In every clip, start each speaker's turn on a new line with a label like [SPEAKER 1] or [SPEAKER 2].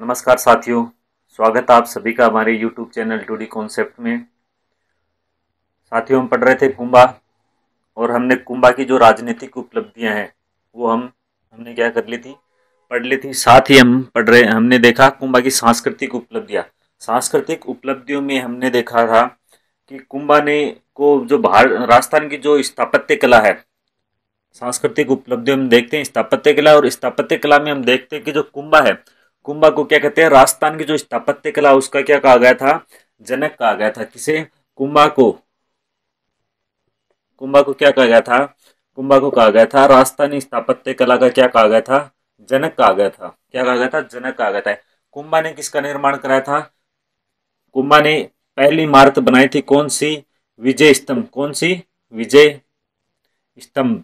[SPEAKER 1] नमस्कार साथियों, स्वागत है आप सभी का हमारे YouTube चैनल टूडी कॉन्सेप्ट में। साथियों, हम पढ़ रहे थे कुंभा और हमने कुंभा की जो राजनीतिक उपलब्धियां हैं वो हमने क्या कर ली थी, पढ़ ली थी। साथ ही हमने देखा कुंभा की सांस्कृतिक उपलब्धियां। सांस्कृतिक उपलब्धियों में हमने देखा था कि कुंभा ने को जो राजस्थान की जो स्थापत्य कला है, सांस्कृतिक उपलब्धियों में देखते हैं स्थापत्य कला। और स्थापत्य कला में हम देखते हैं कि जो कुंभा है, कुंभा को क्या कहते हैं, राजस्थान की जो स्थापत्य कला उसका क्या कहा गया था, जनक कहा गया था। किसे? कुंभा को। कुंभा को क्या कहा गया था? कुंभा को कहा गया था राजस्थानी स्थापत्य कला का क्या कहा गया था, जनक कहा गया था। क्या कहा गया था? जनक कहा गया था। कुंभा ने किसका निर्माण कराया था? कुंभा ने पहली इमारत बनाई थी, कौन सी? विजय स्तंभ। कौन सी? विजय स्तंभ।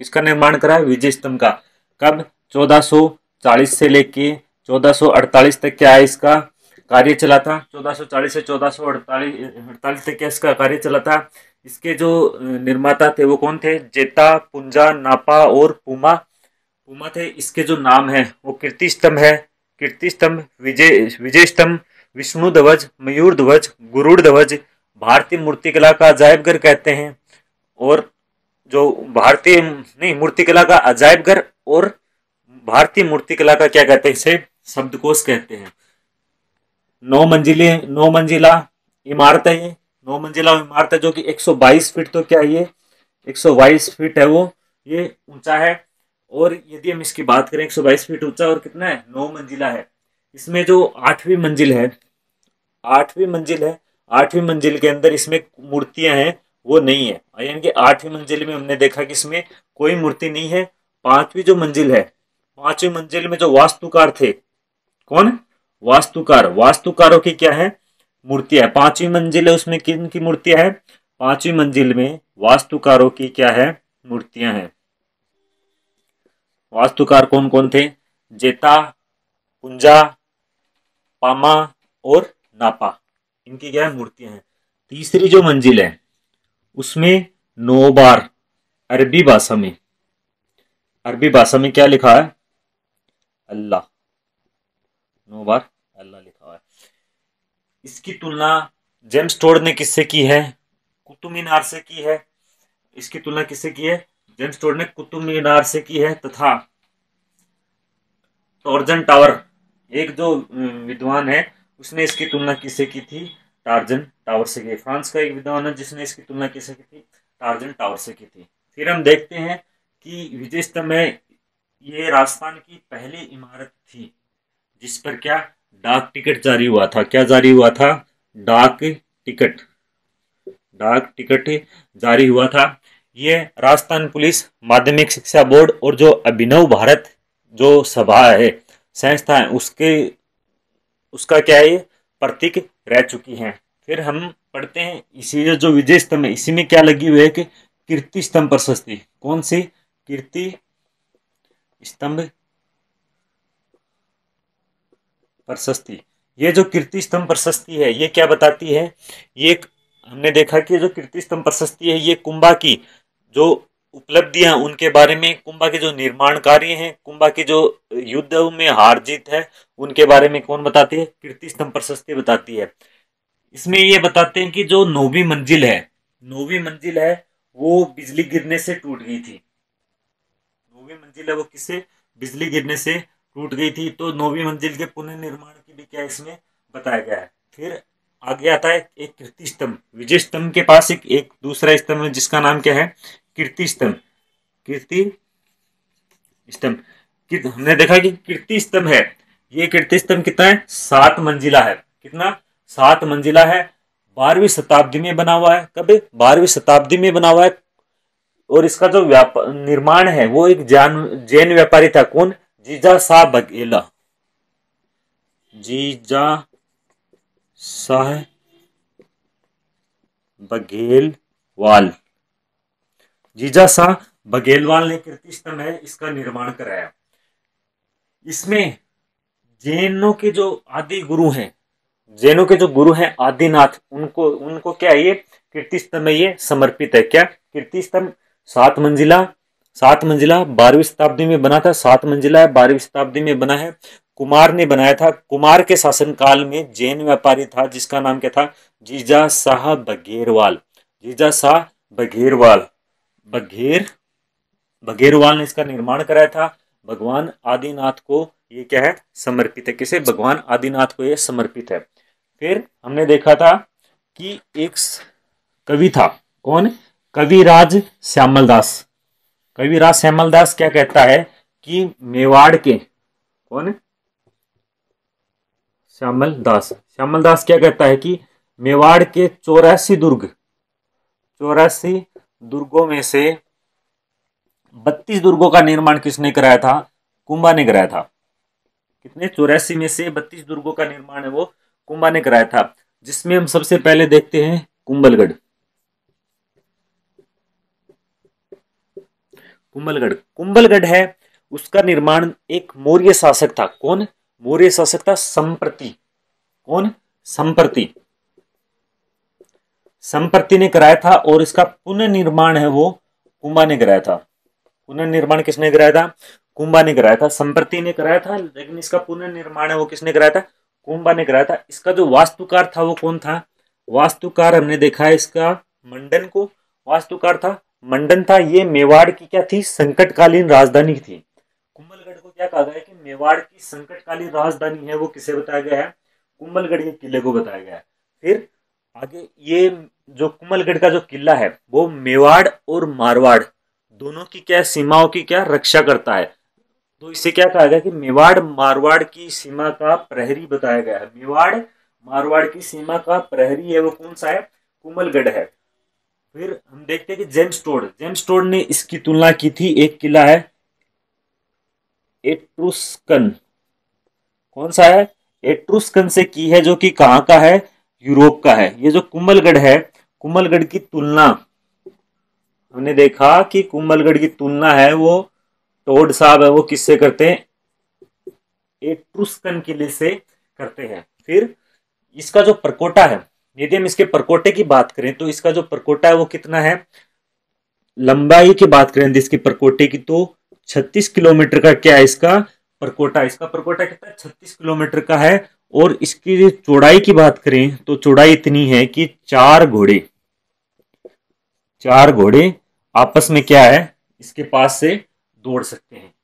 [SPEAKER 1] किसका निर्माण करा है? विजय स्तंभ का। कब? 1440 से लेके 1448 तक क्या है इसका कार्य चला था। 1440 से 1448 तक क्या इसका कार्य चला था। इसके जो निर्माता थे वो कौन थे? जेता, पुंजा, नापा और पुमा। पुमा थे। इसके जो नाम है वो कीर्ति स्तंभ है। कीर्ति स्तंभ, विजय स्तंभ, विष्णु ध्वज, मयूर ध्वज, गुरुड़ ध्वज, भारतीय मूर्तिकला का अजायब घर कहते हैं। और जो भारतीय नहीं मूर्तिकला का अजायब घर और भारतीय मूर्तिकला का क्या कहते हैं? इसे शब्दकोश कहते हैं। 9 मंजिला इमारत है ये। 9 मंजिला इमारत है जो कि 122 फीट, तो क्या है ये 122 फीट है वो, ये ऊंचा है। और यदि हम इसकी बात करें 122 फीट ऊंचा और कितना है, 9 मंजिला है। इसमें जो 8वीं मंजिल है, 8वीं मंजिल के अंदर इसमें मूर्तियां हैं वो नहीं है। यानी कि 8वीं मंजिल में हमने देखा कि इसमें कोई मूर्ति नहीं है। 5वीं जो मंजिल है, 5वीं मंजिल में जो वास्तुकार थे, कौन? वास्तुकारों की क्या है? मूर्तियां है। 5वीं मंजिल है, उसमें किन की मूर्तियां है? 5वीं मंजिल में वास्तुकारों की क्या है? मूर्तियां हैं। वास्तुकार कौन कौन थे? जेता, पुंजा, पामा और नापा। इनकी क्या है? मूर्तियां हैं। तीसरी जो मंजिल है उसमें 9 बार अरबी भाषा में क्या लिखा है? अल्लाह। 9 बार अल्लाह लिखा हुआ है। इसकी तुलना जेम्स टोड ने किससे की है? कुतुब मीनार से की है। इसकी तुलना किससे की है? जेम्स टोड ने कुतुब मीनार से की है। तथा टॉर्जन टावर, एक जो विद्वान है उसने इसकी तुलना किससे की थी? टार्जन टावर से की। फ्रांस का एक विद्वान है जिसने इसकी तुलना किससे की थी? टार्जन टावर से की थी। फिर हम देखते हैं कि विजय स्तंभ में ये राजस्थान की पहली इमारत थी जिस पर क्या डाक टिकट जारी हुआ था। क्या जारी हुआ था? डाक टिकट जारी हुआ था। ये राजस्थान पुलिस, माध्यमिक शिक्षा बोर्ड और जो अभिनव भारत जो सभा है, संस्था है, उसका क्या है, ये प्रतीक रह चुकी है। फिर हम पढ़ते हैं इसी जो विजय स्तंभ है, इसी में क्या लगी हुई है कि कीर्ति स्तंभ प्रशस्ति। कौन सी? कीर्ति स्तंभ प्रशस्ति। ये जो कीर्ति स्तंभ प्रशस्ति है ये क्या बताती है? ये हमने देखा कि जो कीर्ति स्तंभ प्रशस्ति है ये कुंभा की जो उपलब्धियां उनके बारे में, कुंभा के जो निर्माण कार्य हैं, कुंभा की जो युद्ध में हार जीत है उनके बारे में कौन बताती है? कीर्ति स्तंभ प्रशस्ति बताती है। इसमें ये बताते हैं कि जो 9वीं मंजिल है वो बिजली गिरने से टूट गई थी। 9वीं मंजिल है वो किससे? बिजली गिरने से टूट गई थी। तो 9वीं मंजिल के पुनर्निर्माण की भी क्या इसमें बताया गया है। फिर आगे आता है एक कीर्ति स्तंभ। विजय स्तंभ के पास एक दूसरा स्तंभ है जिसका नाम क्या है? कीर्ति स्तंभ। कीर्ति स्तंभ। हमने देखा कि कीर्ति स्तंभ है, ये कीर्ति स्तंभ कितना है? 7 मंजिला है। कितना? 7 मंजिला है। 12वीं शताब्दी में बना हुआ है। कब? 12वीं शताब्दी में बना हुआ है। और इसका जो निर्माण है वो एक जैन व्यापारी था। कौन? जीजा शाह बघेला। जीजा शाह बघेलवाल। जीजा शाह बघेलवाल ने कीर्ति स्तंभ है इसका निर्माण कराया। इसमें जैनों के जो आदि गुरु हैं, जैनों के जो गुरु हैं आदिनाथ, उनको क्या है ये कीर्ति स्तंभ में ये समर्पित है। क्या? कीर्ति स्तंभ 7 मंजिला, 7 मंजिला 12वीं शताब्दी में बना था, 7 मंजिला है, 12वीं शताब्दी में बना है। कुमार ने बनाया था। कुमार के शासनकाल में जैन व्यापारी था जिसका नाम क्या था, जीजा शाह बघेरवाल। जीजा शाह बघेरवाल, बघेरवाल ने इसका निर्माण कराया था। भगवान आदिनाथ को ये क्या है, समर्पित है। किसे, भगवान आदिनाथ को ये समर्पित है। फिर हमने देखा था कि एक कवि था, कौन, कविराज श्यामल दास। कविराज श्यामल दास क्या कहता है कि मेवाड़ के, कौन, श्यामल दास क्या कहता है कि मेवाड़ के 84 दुर्गों में से 32 दुर्गों का निर्माण किसने कराया था, कुंभा ने कराया था। कितने, 84 में से 32 दुर्गों का निर्माण है वो कुंभा ने कराया था। जिसमें हम सबसे पहले देखते हैं कुंभलगढ़। कुंभलगढ़ है, उसका निर्माण एक मौर्य शासक था। कौन, मौर्य शासक था संप्रति। कौन, संप्रति ने कराया था। और इसका पुनर्निर्माण है वो कुंभा ने कराया था। पुनर्निर्माण किसने कराया था, कुंभा ने कराया था। संप्रति ने कराया था, लेकिन इसका पुनर्निर्माण है वो किसने कराया था, कुंभा ने कराया था। इसका जो वास्तुकार था वो कौन था, वास्तुकार हमने देखा है इसका मंडन को वास्तुकार था, मंडन था। ये मेवाड़ की क्या थी, संकटकालीन राजधानी थी। कुंभलगढ़ को क्या कहा गया है कि मेवाड़ की संकटकालीन राजधानी है, वो किसे बताया गया है, कुंभलगढ़ के किले को बताया गया है। फिर आगे ये जो कुंभलगढ़ का जो किला है वो मेवाड़ और मारवाड़ दोनों की क्या सीमाओं की क्या रक्षा करता है। तो इसे क्या कहा गया कि मेवाड़ मारवाड़ की सीमा का प्रहरी बताया गया है। मेवाड़ मारवाड़ की सीमा का प्रहरी है वो कौन सा है, कुंभलगढ़ है। फिर हम देखते हैं कि जेम्स टोड ने इसकी तुलना की थी। एक किला है एट्रुस्कन, कौन सा है, एट्रुस्कन से की है, जो कि कहाँ का है, यूरोप का है। ये जो कुंभलगढ़ है, कुंभलगढ़ की तुलना हमने देखा कि कुंभलगढ़ की तुलना है वो टोड साहब है वो किससे करते हैं, एट्रुस्कन किले से करते हैं। फिर इसका जो परकोटा है, यदि हम इसके परकोटे की बात करें तो इसका जो परकोटा है वो कितना है, लंबाई की बात करें इसके परकोटे की तो 36 किलोमीटर का क्या है इसका परकोटा। इसका परकोटा कितना, 36 किलोमीटर का है। और इसकी चौड़ाई की बात करें तो चौड़ाई इतनी है कि चार घोड़े आपस में क्या है, इसके पास से दौड़ सकते हैं।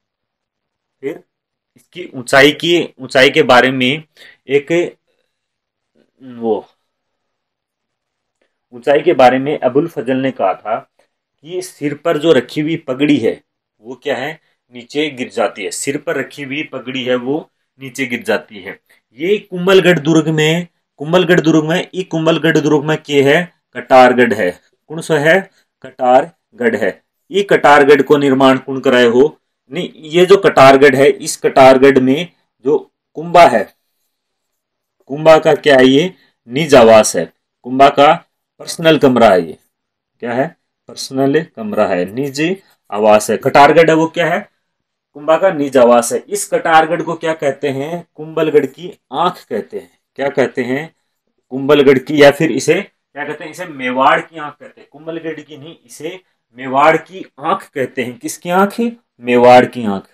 [SPEAKER 1] फिर इसकी ऊंचाई के बारे में एक वो ऊंचाई के बारे में अबुल फजल ने कहा था कि सिर पर जो रखी हुई पगड़ी है वो क्या है, नीचे गिर जाती है। सिर पर रखी हुई पगड़ी है वो नीचे गिर जाती है। ये कुंभलगढ़ दुर्ग में कुंभलगढ़ दुर्ग में क्या है, कटारगढ़ है। कौन सा है, कटारगढ़ है। ये कटारगढ़ को निर्माण कौन कराए हो, नहीं, ये जो कटारगढ़ है, इस कटारगढ़ में जो कुंभा है, कुंभा का क्या है, ये निज आवास है। कुंभा का पर्सनल कमरा है। ये क्या है, पर्सनल कमरा है, निजी आवास है। कटारगढ़ है वो क्या है, कुंभा का निज आवास है। इस कटारगढ़ को क्या कहते हैं, कुंभलगढ़ की आंख कहते हैं। क्या कहते हैं, कुंभलगढ़ की, या फिर इसे क्या कहते हैं, इसे मेवाड़ की आंख कहते हैं। कुंभलगढ़ की नहीं, इसे मेवाड़ की आंख कहते हैं। किसकी आंख, मेवाड़ की आंख।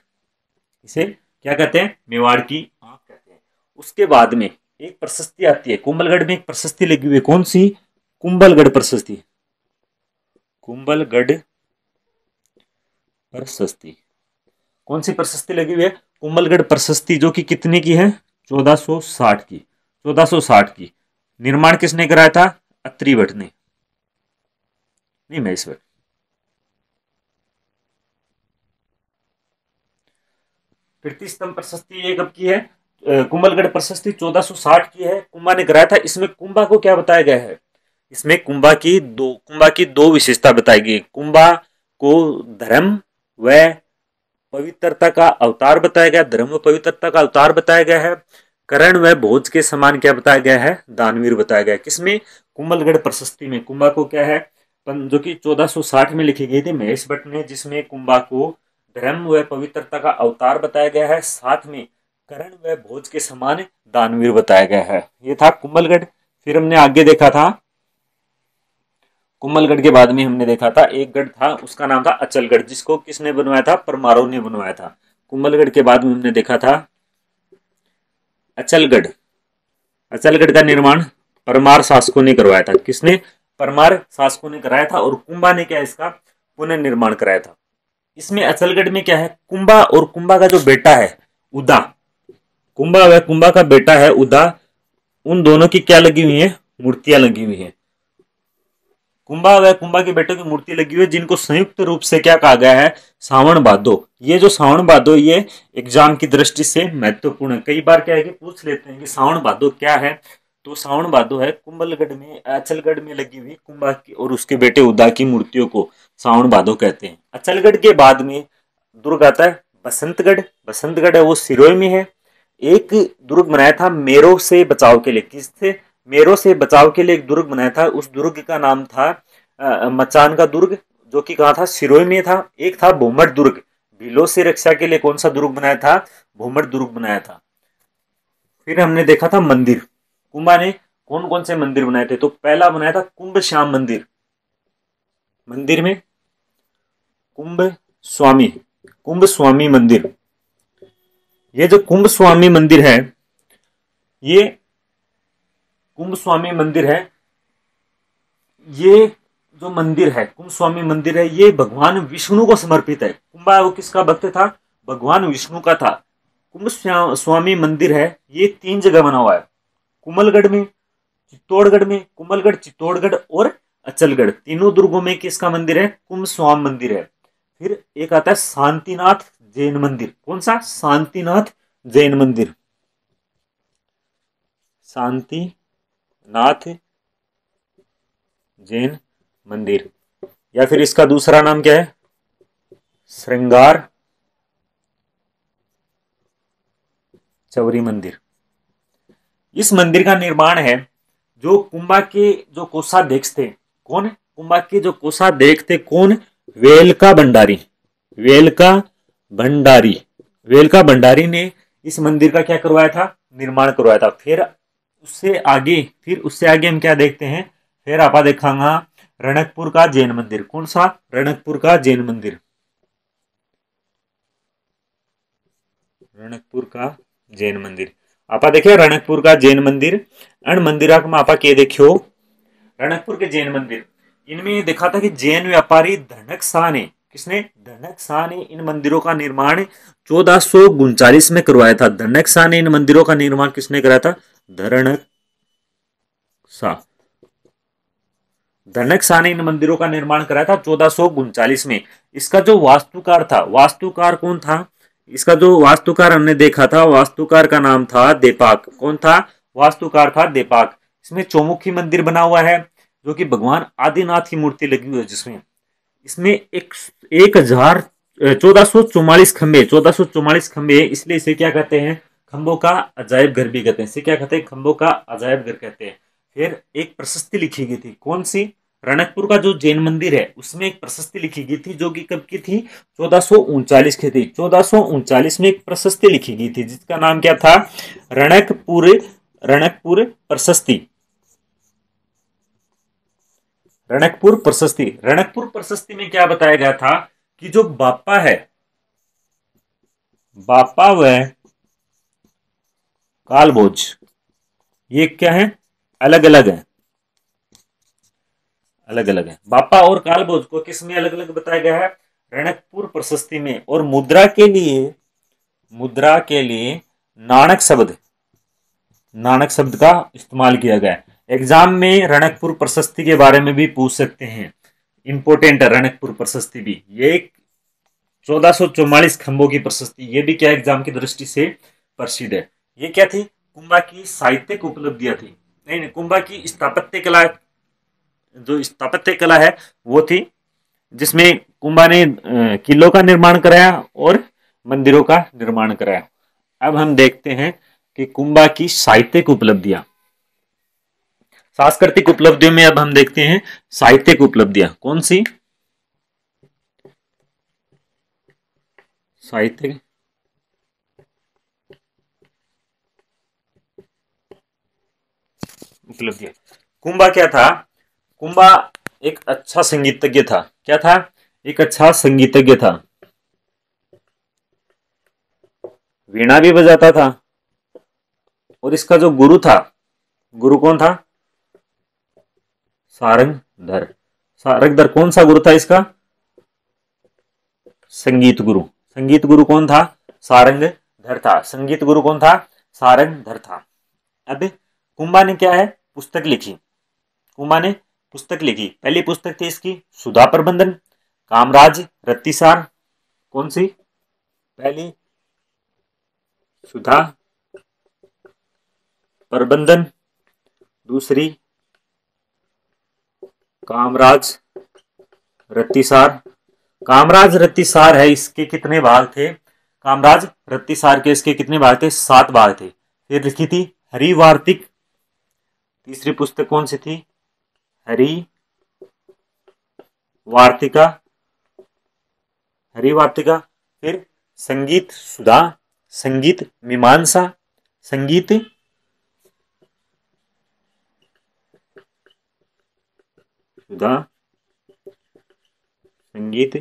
[SPEAKER 1] इसे क्या कहते हैं, मेवाड़ की आंख कहते हैं। उसके बाद में एक प्रशस्ति आती है, कुंभलगढ़ में एक प्रशस्ति लगी हुई है। कौन सी, कुंभलगढ़ प्रशस्ति। कुंभलगढ़ प्रशस्ति, कौन सी प्रशस्ति लगी हुई है, कुंभलगढ़ प्रशस्ति, जो कि कितने की है, 1460 की। 1460 की। निर्माण किसने कराया था, अत्रि भट्ट ने, नहीं महेश भट्ट। कीर्ति स्तंभ प्रशस्ति ये कब की है, कुंभलगढ़ प्रशस्ति 1460 की है, कुंभा ने कराया था। इसमें कुंभा को क्या बताया गया है, इसमें कुंभा की दो विशेषता बताई गई। कुंभा को धर्म व पवित्रता का अवतार बताया गया, धर्म व पवित्रता का अवतार बताया गया है। करण व भोज के समान क्या बताया गया है, दानवीर बताया गया है। किसमें, कुंभलगढ़ प्रशस्ति में। कुंभा को क्या है, जो कि 1460 में लिखी गई थी महेश भट्ट ने, जिसमें कुंभा को धर्म व पवित्रता का अवतार बताया गया है, साथ में करण व भोज के समान दानवीर बताया गया है। ये था कुंभलगढ़। फिर हमने आगे देखा था कुंभलगढ़ के बाद में हमने देखा था एक गढ़ था, उसका नाम था अचलगढ़, जिसको किसने बनवाया था? परमारों ने बनवाया था। कुंभलगढ़ के बाद में हमने देखा था अचलगढ़। अचलगढ़ का निर्माण परमार शासकों ने करवाया था। किसने? परमार शासकों ने कराया था। और कुंभा ने क्या इसका पुनर्निर्माण कराया था। इसमें अचलगढ़ में क्या है? कुंभा और कुंभा का जो बेटा है उदा, कुंभा व कुंभा का बेटा है उदा, उन दोनों की क्या लगी हुई है? मूर्तियां लगी हुई है। कुंभा व कुंभा के बेटों की मूर्ति लगी हुई है, जिनको संयुक्त रूप से क्या कहा गया है? सावण भादो। ये जो सावण भादो, ये एग्जाम की दृष्टि से महत्वपूर्ण है। कई बार क्या है कि पूछ लेते हैं कि सावण भादो क्या है। तो सावण भादो है कुंभलगढ़ में, अचलगढ़ में लगी हुई कुंभा की और उसके बेटे उदा की मूर्तियों को सावण भादो कहते हैं। अचलगढ़ के बाद में दुर्ग आता है बसंतगढ़। बसंतगढ़ है वो सिरोही में है। एक दुर्ग बनाया था मेरो से बचाव के लिए। किससे? मेरो से बचाव के लिए एक दुर्ग बनाया था। उस दुर्ग का नाम था मचान का दुर्ग, जो कि कहा था? सिरोही में था। एक था भोमट दुर्ग। भीलों से रक्षा के लिए कौन सा दुर्ग बनाया था? भोमट दुर्ग बनाया था। फिर हमने देखा था मंदिर। कुंभा ने कौन कौन से मंदिर बनाए थे? तो पहला बनाया था कुंभ श्याम मंदिर। मंदिर में कुंभ स्वामी, कुंभ स्वामी मंदिर। ये जो कुंभ स्वामी मंदिर है, ये कुंभ स्वामी मंदिर है, ये जो मंदिर है कुंभ स्वामी मंदिर है, ये भगवान विष्णु को समर्पित है। कुंभा वो किसका भक्त था? भगवान विष्णु का था। कुंभ स्वामी मंदिर है, ये 3 जगह बना हुआ है। कुंभलगढ़ में, चित्तौड़गढ़ में, कुंभलगढ़, चित्तौड़गढ़ और अचलगढ़, तीनों दुर्गों में किसका मंदिर है? कुंभ स्वाम मंदिर है। फिर एक आता है शांतिनाथ जैन मंदिर। कौन सा? शांतिनाथ जैन मंदिर। शांतिनाथ जैन मंदिर, या फिर इसका दूसरा नाम क्या है? श्रृंगार चौरी मंदिर। इस मंदिर का निर्माण है जो कुंभा के जो कोषाध्यक्ष थे। कौन? कुंभा के जो कोषाध्यक्ष थे कौन? वेलका भंडारी। वेलका भंडारी, वेलका भंडारी ने इस मंदिर का क्या करवाया था? निर्माण करवाया था। फिर उससे आगे हम क्या देखते हैं? फिर आपा देखांगा रणकपुर का जैन मंदिर। कौन सा? रणकपुर का जैन मंदिर। रणकपुर का जैन मंदिर। आपा देखिए रणकपुर का जैन मंदिर। अण मंदिरा में आपा के देखियो रणकपुर के जैन मंदिर। इनमें देखा था कि जैन व्यापारी धनक शाह ने, किसने? धनक शाह ने इन मंदिरों का निर्माण 1439 में करवाया था। धनक शाह ने इन मंदिरों का निर्माण किसने कराया था? धनक शाह। धनक शाह ने इन मंदिरों का निर्माण कराया था 1439 में। इसका जो वास्तुकार था, वास्तुकार कौन था? इसका जो वास्तुकार हमने देखा था, वास्तुकार का नाम था देपाक। कौन था? वास्तुकार था देपाक। इसमें चौमुखी मंदिर बना हुआ है, जो कि भगवान आदिनाथ की मूर्ति लगी हुई है। जिसमें इसमें 1444 खंबे, 1444 खंबे, इसलिए इसे क्या कहते हैं? खंबों का अजायब घर भी कहते हैं। इसे क्या कहते हैं? खंबों का अजायब घर कहते हैं। फिर एक प्रशस्ति लिखी गई थी। कौन सी? रणकपुर का जो जैन मंदिर है उसमें एक प्रशस्ति लिखी गई थी, जो कि कब की थी? 1439 की थी। 1439 में एक प्रशस्ति लिखी गई थी, जिसका नाम क्या था? रणकपुर, रणकपुर प्रशस्ति। रणकपुर प्रशस्ति। रणकपुर प्रशस्ति में क्या बताया गया था कि जो बापा है, बापा व कालभोज, ये क्या है? अलग अलग है। अलग अलग है। बापा और कालभोज को किस में अलग अलग बताया गया है? रणकपुर प्रशस्ति में। और मुद्रा के लिए, मुद्रा के लिए नानक शब्द, नानक शब्द का इस्तेमाल किया गया है। एग्जाम में रणकपुर प्रशस्ति के बारे में भी पूछ सकते हैं। इंपोर्टेंट है रणकपुर प्रशस्ति भी। ये 1444 खंभों की प्रशस्ति, ये भी क्या एग्जाम की दृष्टि से प्रसिद्ध है। ये क्या थी? कुंभा की साहित्यिक उपलब्धियां थी। नहीं नहीं, कुंभा की स्थापत्य कला, जो स्थापत्य कला है वो थी, जिसमें कुंभा ने किलों का निर्माण कराया और मंदिरों का निर्माण कराया। अब हम देखते हैं कि कुंभा की साहित्यिक उपलब्धियां, सांस्कृतिक उपलब्धियों में अब हम देखते हैं साहित्यिक उपलब्धियां। कौन सी? साहित्यिक उपलब्धियां। कुंभा क्या था? कुंभा एक अच्छा संगीतज्ञ था। क्या था? एक अच्छा संगीतज्ञ था। वीणा भी बजाता था। और इसका जो गुरु था, गुरु कौन था? सारंगधर। सारंगधर कौन सा गुरु था इसका? संगीत गुरु। संगीत गुरु कौन था? सारंगधर था। संगीत गुरु कौन था? सारंगधर था। अब कुंभा ने क्या है? पुस्तक लिखी। कुंभा ने पुस्तक लिखी। पहली पुस्तक थी इसकी सुधा प्रबंधन, कामराज, रत्तीसार। कौन सी? पहली सुधा प्रबंधन, दूसरी कामराज रत्तीसार। कामराज रत्तीसार है, इसके कितने भाग थे? कामराज रत्तीसार के इसके कितने भाग थे? 7 भाग थे। फिर लिखी थी हरिवार्तिक। तीसरी पुस्तक कौन सी थी? हरि वार्तिका। हरिवार्तिका। फिर संगीत सुधा, संगीत मीमांसा, संगीत सुधा, संगीत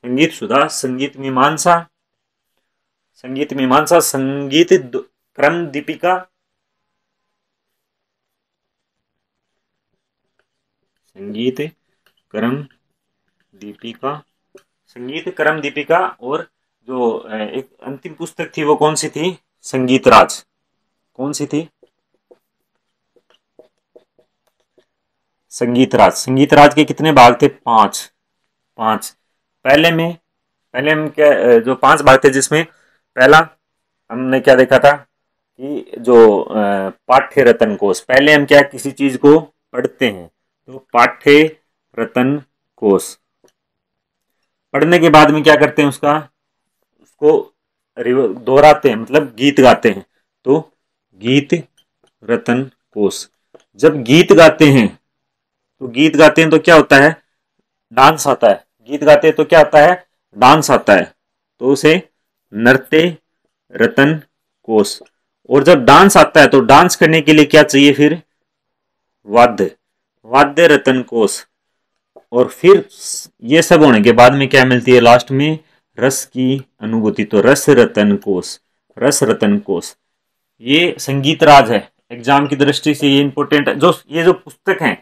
[SPEAKER 1] संगीत सुधा, संगीत मीमांसा, संगीत मीमांसा, संगीत क्रम दीपिका, संगीत क्रम दीपिका, संगीत क्रम दीपिका। और जो एक अंतिम पुस्तक थी वो कौन सी थी? संगीत राज। कौन सी थी? संगीत राज। संगीत राज के कितने भाग थे? 5। 5। पहले हम क्या, जो 5 भाग थे जिसमें पहला हमने क्या देखा था कि जो पाठ्य रतन कोश, पहले हम क्या किसी चीज को पढ़ते हैं तो पाठ्य रतन कोश, पढ़ने के बाद में क्या करते हैं उसको दोहराते हैं, मतलब गीत गाते हैं। तो गीत रतन कोश। जब गीत गाते हैं तो क्या होता है? डांस आता है। गीत गाते हैं तो क्या आता है? डांस आता है। तो उसे नृत्य रतन कोश। और जब डांस आता है तो डांस करने के लिए क्या चाहिए फिर? वाद्य, वाद्य रतन कोश। और फिर ये सब होने के बाद में क्या मिलती है लास्ट में? रस की अनुभूति। तो रस रतन कोश, रस रतन कोश। ये संगीत राज है। एग्जाम की दृष्टि से ये इंपॉर्टेंट है। ये जो पुस्तक है,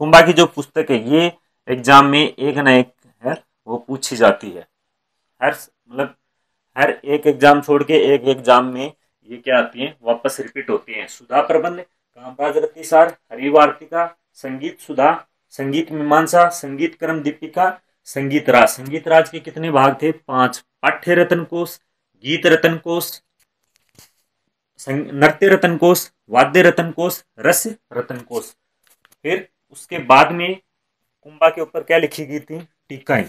[SPEAKER 1] कुंभा की जो पुस्तक है, ये एग्जाम में एक ना एक है वो पूछी जाती है। मतलब हर एक एग्जाम छोड़ के एक एग्जाम में ये क्या आती है? वापस रिपीट होती है। सुधा प्रबंध, कामराज रत्तीसार, हरिवार्तिका, संगीत सुधा, संगीत मीमांसा, संगीत क्रम दीपिका, संगीत राज। संगीत राज के कितने भाग थे? 5। पाठ्य रतन कोश, गीत रतन कोश, नृत्य रतन कोश, वाद्य रतन कोश, रस रतन कोश। फिर उसके बाद में कुंभा के ऊपर क्या लिखी गई थी? टीकाएं।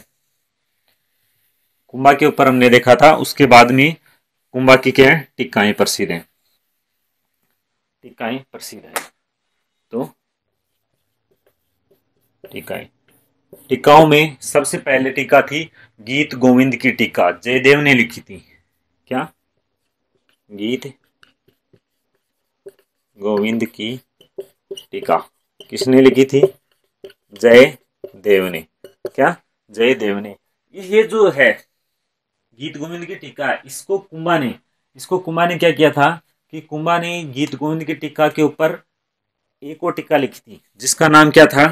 [SPEAKER 1] कुंभा के ऊपर हमने देखा था, उसके बाद में कुंभा की क्या है? टीकाएं प्रसिद्ध हैं। टीकाएं प्रसिद्ध है। तो टीकाएं, टीकाओं में सबसे पहले टीका थी गीत गोविंद की टीका, जयदेव ने लिखी थी। क्या? गीत गोविंद की टीका किसने लिखी थी? जयदेव ने। क्या? जयदेव ने। ये जो है गीत गोविंद की टीका, इसको कुंभा ने क्या किया था कि कुंभा ने गीत गोविंद की टीका के ऊपर एक और टीका लिखी थी जिसका नाम क्या था?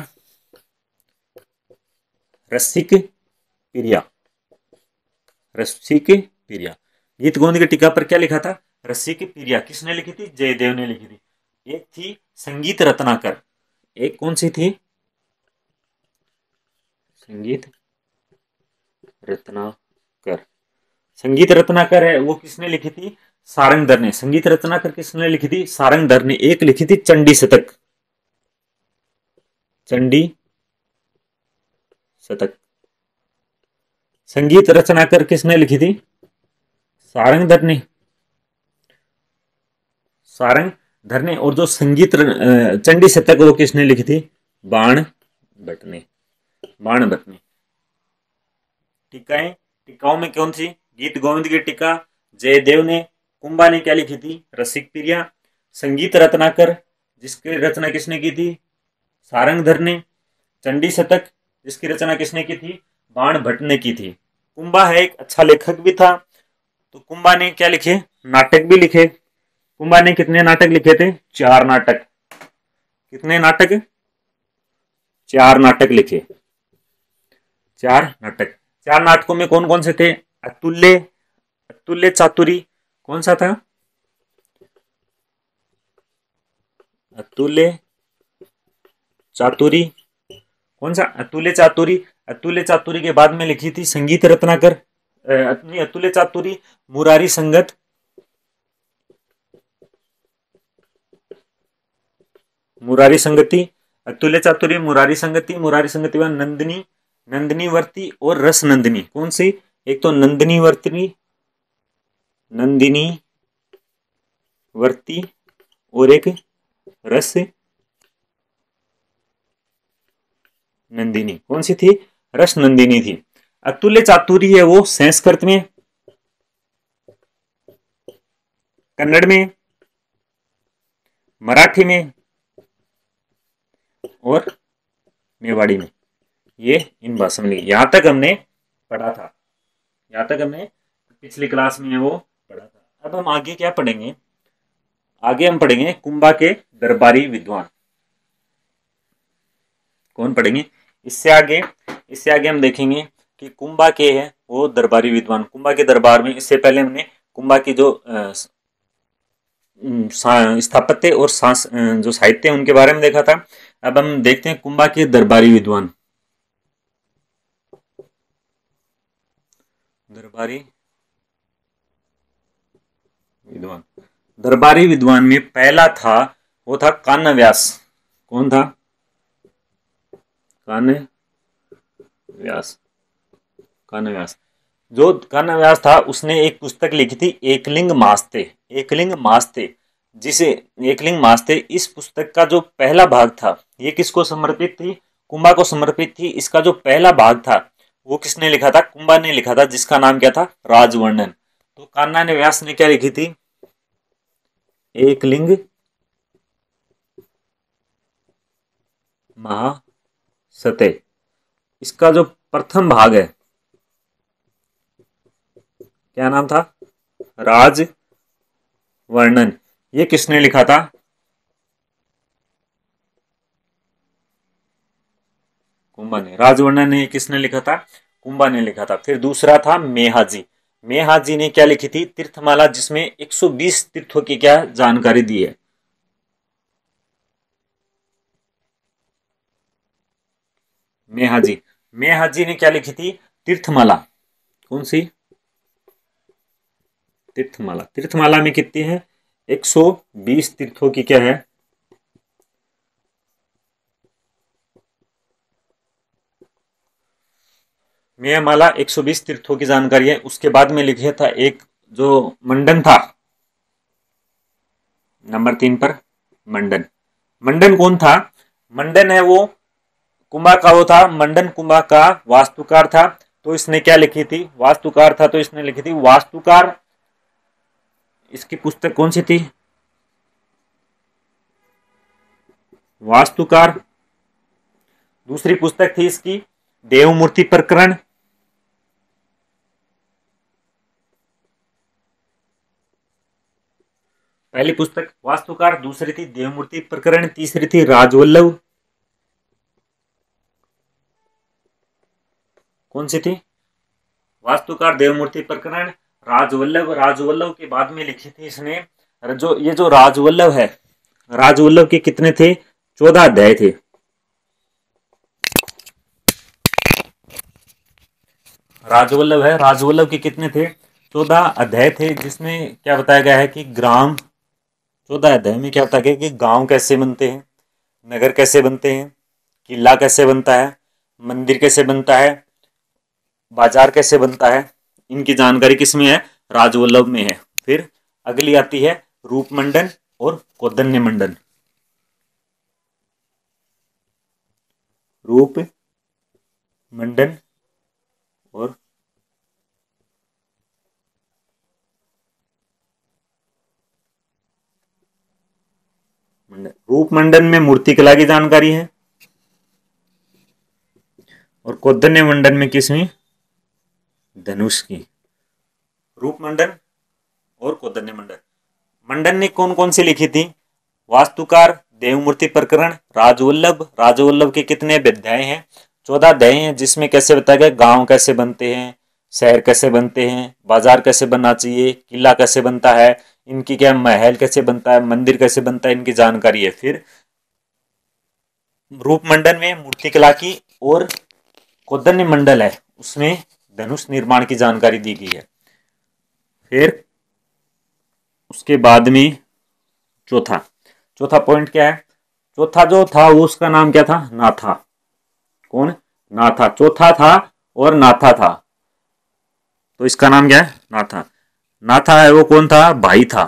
[SPEAKER 1] रसिक प्रिया। रसिक प्रिया। गीत गोविंद की टीका पर क्या लिखा था? रसिक प्रिया। किसने लिखी थी? जयदेव ने लिखी थी। एक थी संगीत रत्नाकर। एक कौन सी थी? संगीत रत्नाकर। संगीत रत्नाकर है वो किसने लिखी थी? सारंगधर ने। संगीत रत्नाकर किसने लिखी थी? सारंगधर ने। एक लिखी थी चंडी शतक। चंडी शतक। संगीत रचनाकर किसने लिखी थी? सारंगधर ने। सारंगधर ने। और जो संगीत चंडी शतक वो किसने लिखी थी? बाण भट्ट ने। बाण भट्ट ने। टीकाएं, टीकाओं में कौन सी? गीत गोविंद की टीका जयदेव ने। कुंभा ने क्या लिखी थी? रसिक प्रिया। संगीत रत्नाकर जिसकी रचना किसने की थी? सारंगधर ने। चंडी शतक, जिसकी रचना किसने की थी? बाण भट्ट ने की थी। कुंभा है एक अच्छा लेखक भी था। तो कुंभा ने क्या लिखे? नाटक भी लिखे। कुंभा ने कितने नाटक लिखे थे? 4 नाटक। कितने नाटक? 4 नाटक लिखे। 4 नाटक। 4 नाटकों में कौन कौन से थे? अतुल्य, अतुल्य चातुरी, कौन सा था? अतुल्य चातुरी, कौन सा? अतुल्य चातुरी। अतुल्य चातुरी के बाद में लिखी थी संगीत रत्नाकर, अतुल्य चातुरी, मुरारी संगत, मुरारी संगति, अतुल्य चातुरी, मुरारी संगति, मुरारी संगति बाद नंदिनी, नंदिनी वर्ती और रस नंदिनी। कौन सी? एक तो नंदिनी वर्तनी, नंदिनी वर्ती, और एक रस नंदिनी। कौन सी थी? रस नंदिनी थी। अतुल्य चातुरी है वो संस्कृत में, कन्नड़ में, मराठी में और मेवाड़ी में। ये इन भाषा में यहां तक हमने पढ़ा था, यहां तक हमने पिछली क्लास में वो पढ़ा था। अब हम आगे क्या पढ़ेंगे? आगे हम पढ़ेंगे कुंभा के दरबारी विद्वान। कौन पढ़ेंगे? इससे आगे, इससे आगे हम देखेंगे कि कुंभा के है वो दरबारी विद्वान। कुंभा के दरबार में, इससे पहले हमने कुंभा की जो स्थापत्य और जो साहित्य है उनके बारे में देखा था। अब हम देखते हैं कुंभा के दरबारी विद्वान। दरबारी विद्वान, दरबारी विद्वान में पहला था वो था कान्ह व्यास। कौन था? कान्ह व्यास। कान्ह व्यास, जो कान्ह व्यास था उसने एक पुस्तक लिखी थी एकलिंग मास्ते। एकलिंग मास्ते, जिसे एकलिंग मास्ते, इस पुस्तक का जो पहला भाग था ये किसको समर्पित थी? कुंभा को समर्पित थी। इसका जो पहला भाग था वो किसने लिखा था? कुंभा ने लिखा था, जिसका नाम क्या था? राजवर्णन। तो कान्हा ने व्यास ने क्या लिखी थी? एकलिंग महासते। इसका जो प्रथम भाग है क्या नाम था? राज वर्णन। ये किसने लिखा था? कुंभा ने। राजवर्णन ये किसने लिखा था? कुंभा ने लिखा था। फिर दूसरा था मेहाजी। मेहाजी ने क्या लिखी थी? तीर्थमाला, जिसमें 120 तीर्थों की क्या जानकारी दी है। मेहाजी, मेहाजी ने क्या लिखी थी? तीर्थमाला। कौन सी? तीर्थमाला। तीर्थमाला में कितनी है? 120 तीर्थों की क्या है? मेहमाला 120 तीर्थों की जानकारी है। उसके बाद में लिखे था एक जो मंडन था, नंबर 3 पर मंडन। मंडन कौन था? मंडन है वो कुंभा का वो था, मंडन कुंभा का वास्तुकार था। तो इसने क्या लिखी थी? वास्तुकार था तो इसने लिखी थी वास्तुकार। इसकी पुस्तक कौन सी थी? वास्तुकार। दूसरी पुस्तक थी इसकी देवमूर्ति प्रकरण। पहली पुस्तक वास्तुकार, दूसरी थी देवमूर्ति प्रकरण, तीसरी थी राजवल्लभ। कौन सी थी? वास्तुकार, देवमूर्ति प्रकरण, राजवल्लभ। राजवल्लभ के बाद में लिखी थी इसने जो ये जो राजवल्लभ है, राजवल्लभ के कितने थे? 14 अध्याय थे। राजवल्लभ है, राजवल्लभ के कितने थे? 14 अध्याय थे, जिसमें क्या बताया गया है कि ग्राम, 14 अध्याय में क्या बताया गया कि गांव कैसे बनते हैं, नगर कैसे बनते हैं, किला कैसे बनता है, मंदिर कैसे बनता है, बाजार कैसे बनता है, इनकी जानकारी किसमें है? राजवल्लभ में है। फिर अगली आती है रूपमंडन और कौदन्य मंडन। रूप मंडन और रूप मंडन में मूर्ति कला की जानकारी है और कौंडिन्य मंडन में किसमें? धनुष की। रूप मंडन और कौंडिन्य मंडन। मंडन ने कौन कौन सी लिखी थी? वास्तुकार, देवमूर्ति प्रकरण, राजवल्लभ। राजवल्लभ के कितने अध्याय हैं? 14 अध्याय हैं, जिसमें कैसे बताया गया गांव कैसे बनते हैं, शहर कैसे बनते हैं, बाजार कैसे बनना चाहिए, किला कैसे बनता है, इनकी क्या महल कैसे बनता है, मंदिर कैसे बनता है, इनकी जानकारी है। फिर रूप मंडन में मूर्ति कला की और कौंडिन्य मंडल है उसमें धनुष निर्माण की जानकारी दी गई है। फिर उसके बाद में चौथा चौथा पॉइंट क्या है? चौथा जो था वो उसका नाम क्या था? नाथा। कौन? नाथा। चौथा था और नाथा था, तो इसका नाम क्या है? नाथा। नाथा है वो कौन था? भाई था।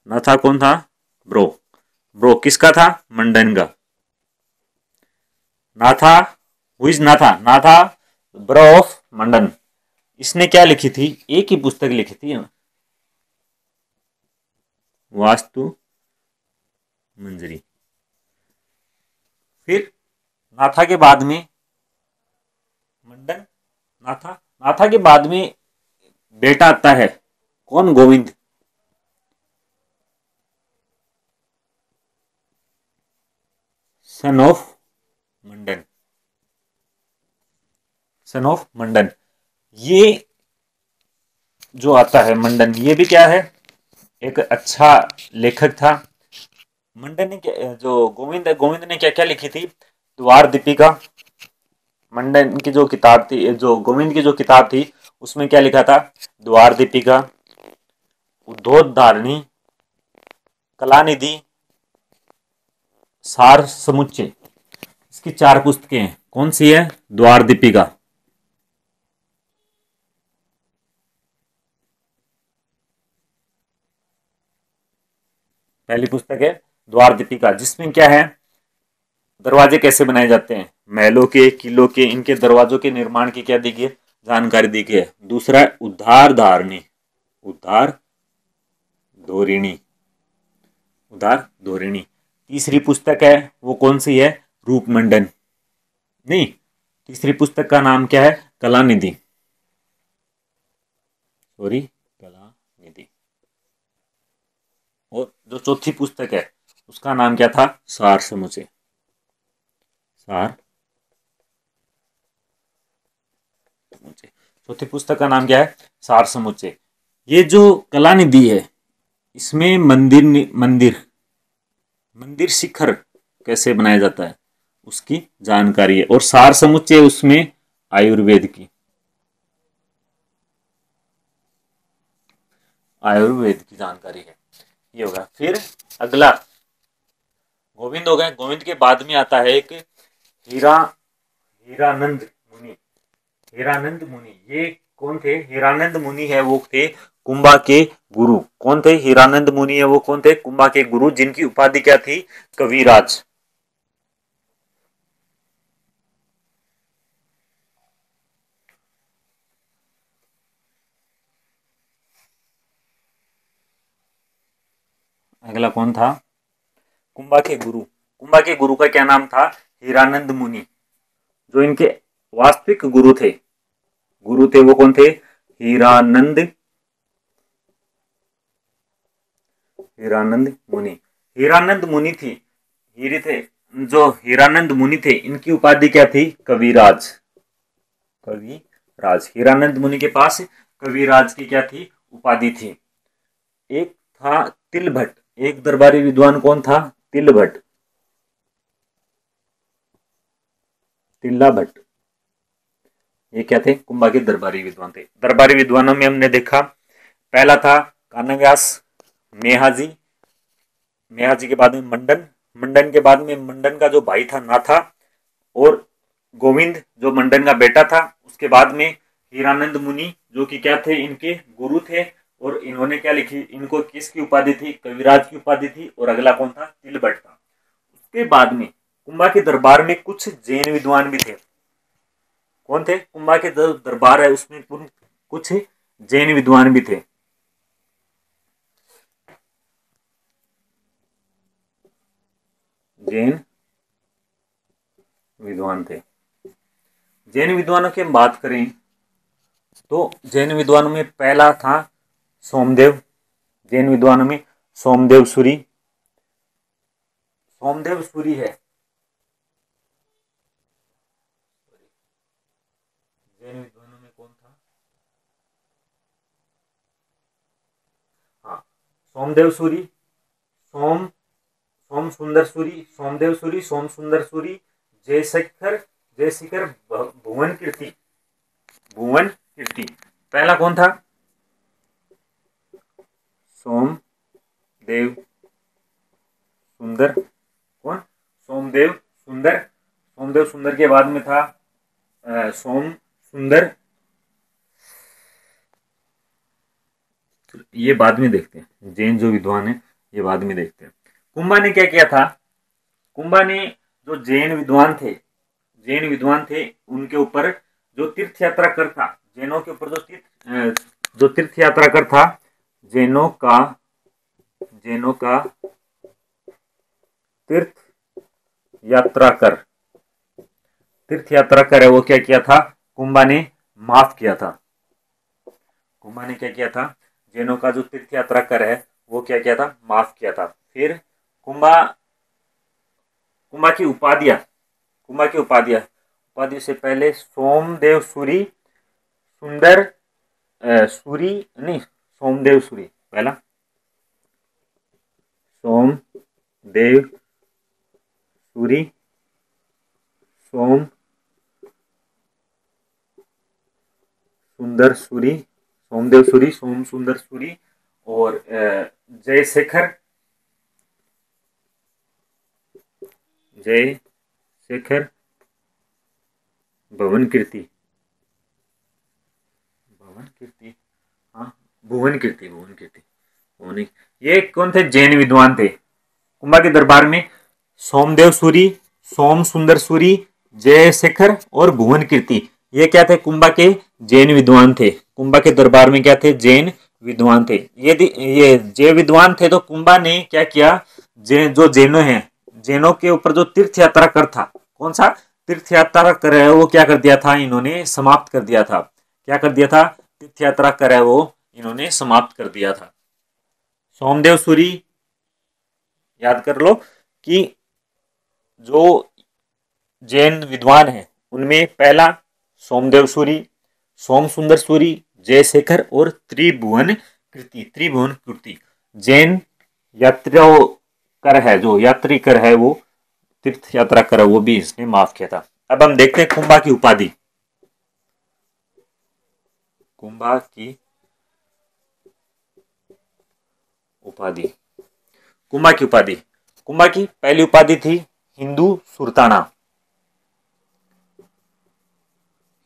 [SPEAKER 1] नाथा कौन था? ब्रो। ब्रो किसका था? मंडन का। नाथा, हु इज नाथा? नाथा ब्रो ऑफ मंडन। इसने क्या लिखी थी? एक ही पुस्तक लिखी थी, वास्तु मंजरी। फिर नाथा के बाद में मंडन, नाथा। नाथा के बाद में बेटा आता है कौन? Govind. Son of Mandan. Son of Mandan. ये जो आता है मंडन, ये भी क्या है? एक अच्छा लेखक था। मंडन ने जो गोविंद है, गोविंद ने क्या क्या लिखी थी? द्वार दीपिका। मंडन की जो किताब थी, जो गोविंद की जो किताब थी, उसमें क्या लिखा था? द्वार दीपिका, उद्योतधारणी, कलानिधि, सार समुच्चय। इसकी 4 पुस्तकें हैं। कौन सी है? द्वार दीपिका। पहली पुस्तक है द्वार दीपिका, जिसमें क्या है? दरवाजे कैसे बनाए जाते हैं, महलों के, किलों के, इनके दरवाजों के निर्माण की क्या दी गई है? जानकारी दी गई है। दूसरा है उद्धार धारणी, उद्धार धोरिणी, उद्धार धोरिणी। तीसरी पुस्तक है वो कौन सी है? रूपमंडन। नहीं, तीसरी पुस्तक का नाम क्या है? कलानिधि। सॉरी, कलानिधि। और जो चौथी पुस्तक है उसका नाम क्या था? सार समुच्चय। सार समुच्चय। चौथी पुस्तक का नाम क्या है? सार समुच्चय। ये जो कलानिधि है, इसमें मंदिर मंदिर मंदिर शिखर कैसे बनाया जाता है उसकी जानकारी है। और सार समुच्चय उसमें आयुर्वेद की, आयुर्वेद की जानकारी है। ये होगा। फिर अगला गोविंद हो गए। गोविंद के बाद में आता है एक हीरानंद मुनि। हीरानंद मुनि ये कौन थे? हीरानंद मुनि है वो थे कुंभा के गुरु। कौन थे? हीरानंद मुनि है वो कौन थे? कुंभा के गुरु, जिनकी उपाधि क्या थी? कविराज। अगला कौन था? कुंभा के गुरु। कुंभा के गुरु का क्या नाम था? हीरानंद मुनि। जो इनके वास्तविक गुरु थे, गुरु थे वो कौन थे? हीरानंद, हीरानंद मुनि। हीरानंद मुनि थी, हीरे थे। जो हीरानंद मुनि थे, इनकी उपाधि क्या थी? कविराज। कविराज। हीरानंद मुनि के पास कविराज की क्या थी? उपाधि थी। एक था तिलभट्ट। एक दरबारी विद्वान कौन था? तिलभट्ट, तिल्ला भट्ट। ये क्या थे? कुंभा के दरबारी विद्वान थे। दरबारी विद्वानों में हमने देखा पहला था कानव्यास, मेहाजी। मेहाजी के बाद में मंडन। मंडन के बाद में मंडन का जो भाई था नाथा, और गोविंद जो मंडन का बेटा था। उसके बाद में हीरानंद मुनि, जो कि क्या थे? इनके गुरु थे। और इन्होंने क्या लिखी? इनको किसकी उपाधि थी? कविराज की उपाधि थी। और अगला कौन था? तिलभट्ट था। उसके बाद में कुंभा के दरबार में कुछ जैन विद्वान भी थे। कौन थे? कुंभा के दरबार है उसमें कुछ जैन विद्वान भी थे। जैन विद्वान थे। जैन विद्वानों की हम बात करें तो जैन विद्वानों में पहला था सोमदेव। जैन विद्वानों में सोमदेव सूरी, सोमदेव सूरी है जैन विद्वानों में। कौन था? हाँ, सोमदेव सूरी, सोम सोम सुंदर सूरी, सोमदेव सूरी, सोम सुंदर सूरी, जयशेखर, जयशेखर भुवन कीर्ति, भुवन कीर्ति। पहला कौन था? सोमदेव सुंदर। कौन? सोमदेव सुंदर। सोमदेव सुंदर के बाद में था सोम सुंदर। ये बाद में देखते हैं, जैन जो विद्वान है ये बाद में देखते हैं। कुंभा ने क्या किया था? कुंभा ने जो जैन विद्वान थे, जैन विद्वान थे उनके ऊपर जो तीर्थ यात्रा कर था, जैनों के ऊपर जो तीर्थ यात्रा कर था, जैनों का तीर्थ यात्रा कर, तीर्थ यात्रा कर है वो क्या किया था? कुंभा ने माफ किया था। कुंभा ने क्या किया था? जैनों का जो तीर्थ यात्रा कर है वो क्या किया था? माफ किया था। फिर कुंभा कुंभा की उपाधियां, कुंभा की उपाधियां, उपाधि से पहले सोमदेव सूरी, सुंदर सूरी नहीं, सोमदेव सूरी पहला, सोमदेव सूरी, सोम सुंदर सूरी, सोमदेव सूरी, सोम सुंदर सूरी और जयशेखर, जयशेखर भवन कीर्ति, भवन कीर्ति, हाँ भुवन कीर्ति, भुवन कीर्ति। ये कौन थे? जैन विद्वान थे। कुंभा के दरबार में सोमदेव सूरी, सोम सुंदर सूरी, जयशेखर और भुवन कीर्ति, ये क्या थे? कुंभा के जैन विद्वान थे। कुंभा के दरबार में क्या थे? जैन विद्वान थे। ये जैन विद्वान थे तो कुंभा ने क्या किया? जो जैनों हैं, जैनों के ऊपर जो तीर्थ यात्रा कर था, कौन सा तीर्थ यात्रा कर है वो क्या कर दिया था? इन्होंने समाप्त कर दिया था। क्या कर दिया था? तीर्थ यात्रा कर है वो इन्होंने समाप्त कर दिया था। सोमदेव सूरी याद कर लो कि जो जैन विद्वान हैं उनमें पहला सोमदेव सूरी, सोम सुंदर सूरी, जयशेखर और त्रिभुवन कीर्ति, त्रिभुवन कीर्ति। जैन यात्रा कर है, जो यात्री कर है वो तीर्थ यात्रा कर है वो भी इसने माफ किया था। अब हम देखते हैं कुंभा की उपाधि। कुंभा की उपाधि, कुंभा की उपाधि, कुंभा की पहली उपाधि थी हिंदू सुल्ताना,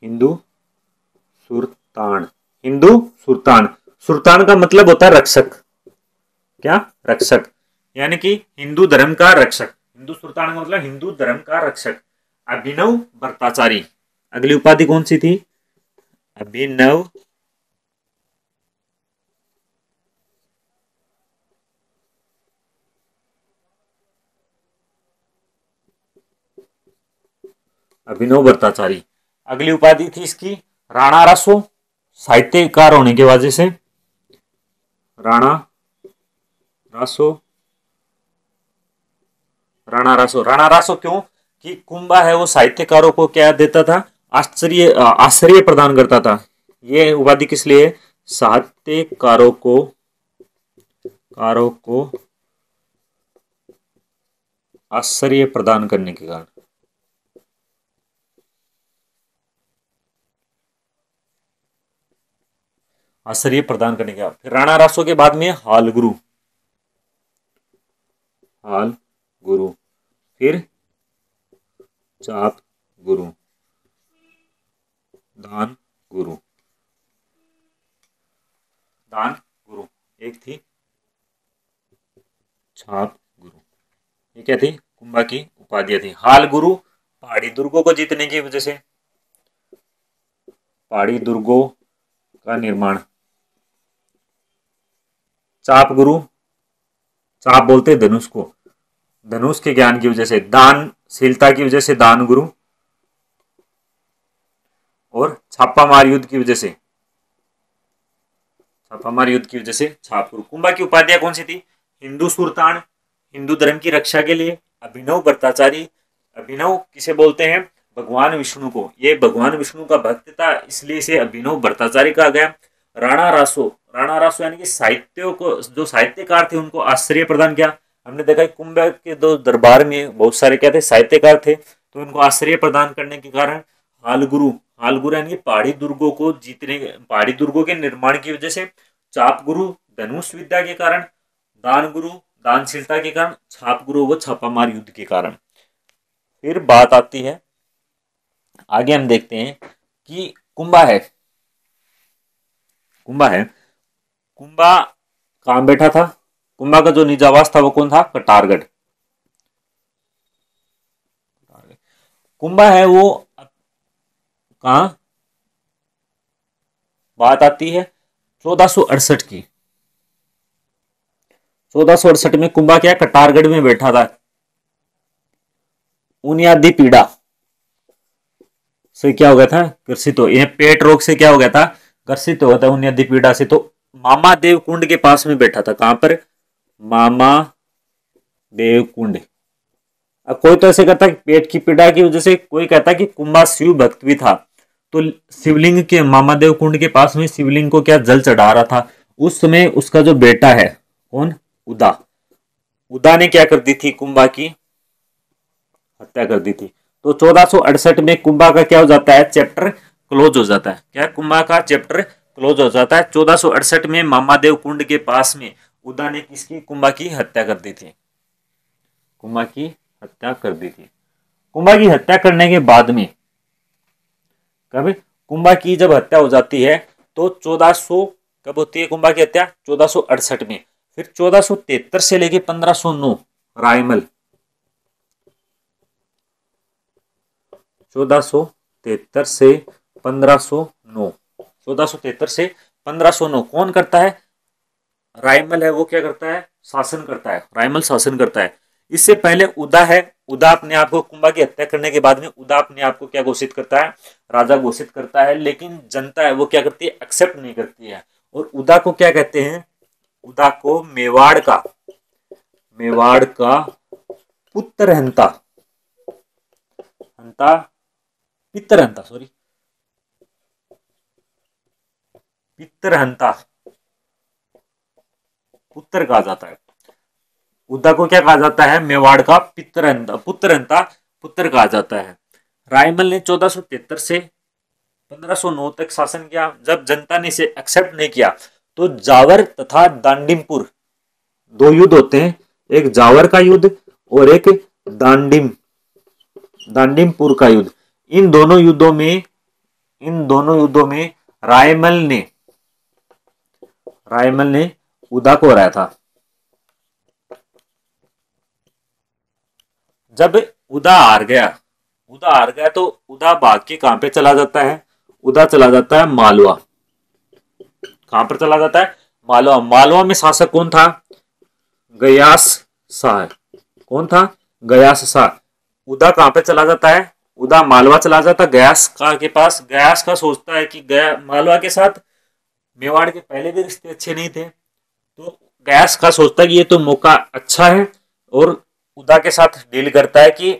[SPEAKER 1] हिंदू सुल्तान, हिंदू सुल्तान। सुल्तान का मतलब होता है रक्षक। क्या? रक्षक, यानी कि हिंदू धर्म का रक्षक। हिंदू सुल्तान का मतलब हिंदू धर्म का रक्षक। अभिनव भट्टाचारी, अगली उपाधि कौन सी थी? अभिनव अभिनव भट्टाचारी। अगली उपाधि थी इसकी राणा रासो, साहित्यकार होने की वजह से राणा रासो। राणा रासो, राणा रासो क्यों? कि कुंभा है वो साहित्यकारों को क्या देता था? आश्चर्य प्रदान करता था। ये उपाधि किस लिए? साहित्यकारों को आश्चर्य प्रदान करने के कारण, आश्चर्य प्रदान करने के बाद। फिर राणा रासो के बाद में हाल गुरु, हाल गुरु, फिर चाप गुरु, दान गुरु, दान गुरु, एक थी छाप गुरु। ये क्या थी? कुंभा की उपाधियां थी। हाल गुरु पहाड़ी दुर्गों को जीतने की वजह से, पहाड़ी दुर्गों का निर्माण। चाप गुरु, चाप बोलते धनुष को, धनुष के ज्ञान की वजह से, दानशीलता की वजह से दान गुरु, और छापामार युद्ध की वजह से, छापामार युद्ध की वजह से छाप गुरु। कुंभा की उपाधियां कौन सी थी? हिंदू सुल्तान, हिंदू धर्म की रक्षा के लिए, अभिनव भट्टाचारी। अभिनव किसे बोलते हैं? भगवान विष्णु को। ये भगवान विष्णु का भक्त था, इसलिए इसे अभिनव भट्टाचारी कहा गया। राणा रासो, राणा रासो यानी कि साहित्यों को, जो साहित्यकार थे उनको आश्रय प्रदान किया। हमने देखा कुंभ के दो दरबार में बहुत सारे क्या थे? साहित्यकार थे, तो उनको आश्रय प्रदान करने के कारण हालगुरु, हालगुरु यानी पहाड़ी दुर्गों को जीतने, पहाड़ी दुर्गों के निर्माण की वजह से, चाप गुरु धनुष विद्या के कारण, दान गुरु दानशीलता के कारण, छाप गुरु वो छापामार युद्ध के कारण। फिर बात आती है, आगे हम देखते हैं कि कुंभा है, कुंभा है, कुंभा कहां बैठा था? कुंभा का जो निजावास था वो कौन था? कटारगढ़। कुंभा है वो कहां? बात आती है 1468 की। 1468 में कुंभा क्या कटारगढ़ में बैठा था। बुनियादी पीड़ा से क्या हो गया था? ग्रसित हो, यह पेट रोग से क्या हो गया था? ग्रसित हो गया था बुनियादी पीड़ा से। तो मामा देव कुंड के पास में बैठा था। कहां पर? मामा देव कुंड। अब कोई तो ऐसे कहता है पेट की पीड़ा की वजह से, कोई कहता है कि कुंभा शिव भक्त भी था, तो शिवलिंग के, मामादेव कुंड के पास में शिवलिंग को क्या जल चढ़ा रहा था। उस समय उसका जो बेटा है, कौन? उदा, उदा ने क्या कर दी थी? कुंभा की हत्या कर दी थी। तो 1468 में कुंभा का क्या हो जाता है? चैप्टर क्लोज हो जाता है। क्या? कुंभा का चैप्टर क्लोज हो जाता है। 1468 में मामादेव कुंड के पास में उदा ने किसकी? कुंभा की हत्या कर दी थी। कुंभा की हत्या कर दी थी। कुंभा की हत्या करने के बाद में, कब? कुंभा की जब हत्या हो जाती है तो 1400, कब होती है कुंभा की हत्या? 1468 में। फिर 1473 से लेके 1509 रायमल, 1473 से 1509, 1473 से 1509 कौन करता है? रायमल है वो क्या करता है? शासन करता है। रायमल शासन करता है। इससे पहले उदा है, उदा अपने आप को, कुंभा की हत्या करने के बाद में उदा अपने आप को क्या घोषित करता है? राजा घोषित करता है। लेकिन जनता है वो क्या करती है? एक्सेप्ट नहीं करती है। और उदा को क्या कहते हैं? उदा को मेवाड़ का, मेवाड़ का पुत्र हंता, हंता, पितरहंता, सॉरी, पितरहंता पुत्र कहा जाता है। उदा को क्या कहा जाता है? मेवाड़ का पितरहंता, पुत्रहंता पुत्र कहा जाता है। रायमल ने 1473 से 1509 तक शासन किया। जब जनता ने इसे एक्सेप्ट नहीं किया तो जावर तथा दांडिमपुर, दो युद्ध होते हैं, एक जावर का युद्ध और एक दांडिमपुर का युद्ध। इन दोनों युद्धों में रायमल ने उदा को हराया था। जब उदा हार गया तो उदा भाग के कहां पे चला जाता है? उदा चला जाता है मालवा। कहां पर चला जाता है? मालवा। मालवा में शासक कौन था? गयास शाह। कौन था? गयास शाह। उदा कहां पे चला जाता है? उदा मालवा चला जाता है गयास का के पास। गयास का सोचता है कि गया मालवा के साथ मेवाड़ के पहले भी रिश्ते अच्छे नहीं थे, तो गयास का सोचता है कि ये तो मौका अच्छा है, और उदा के साथ डील करता है कि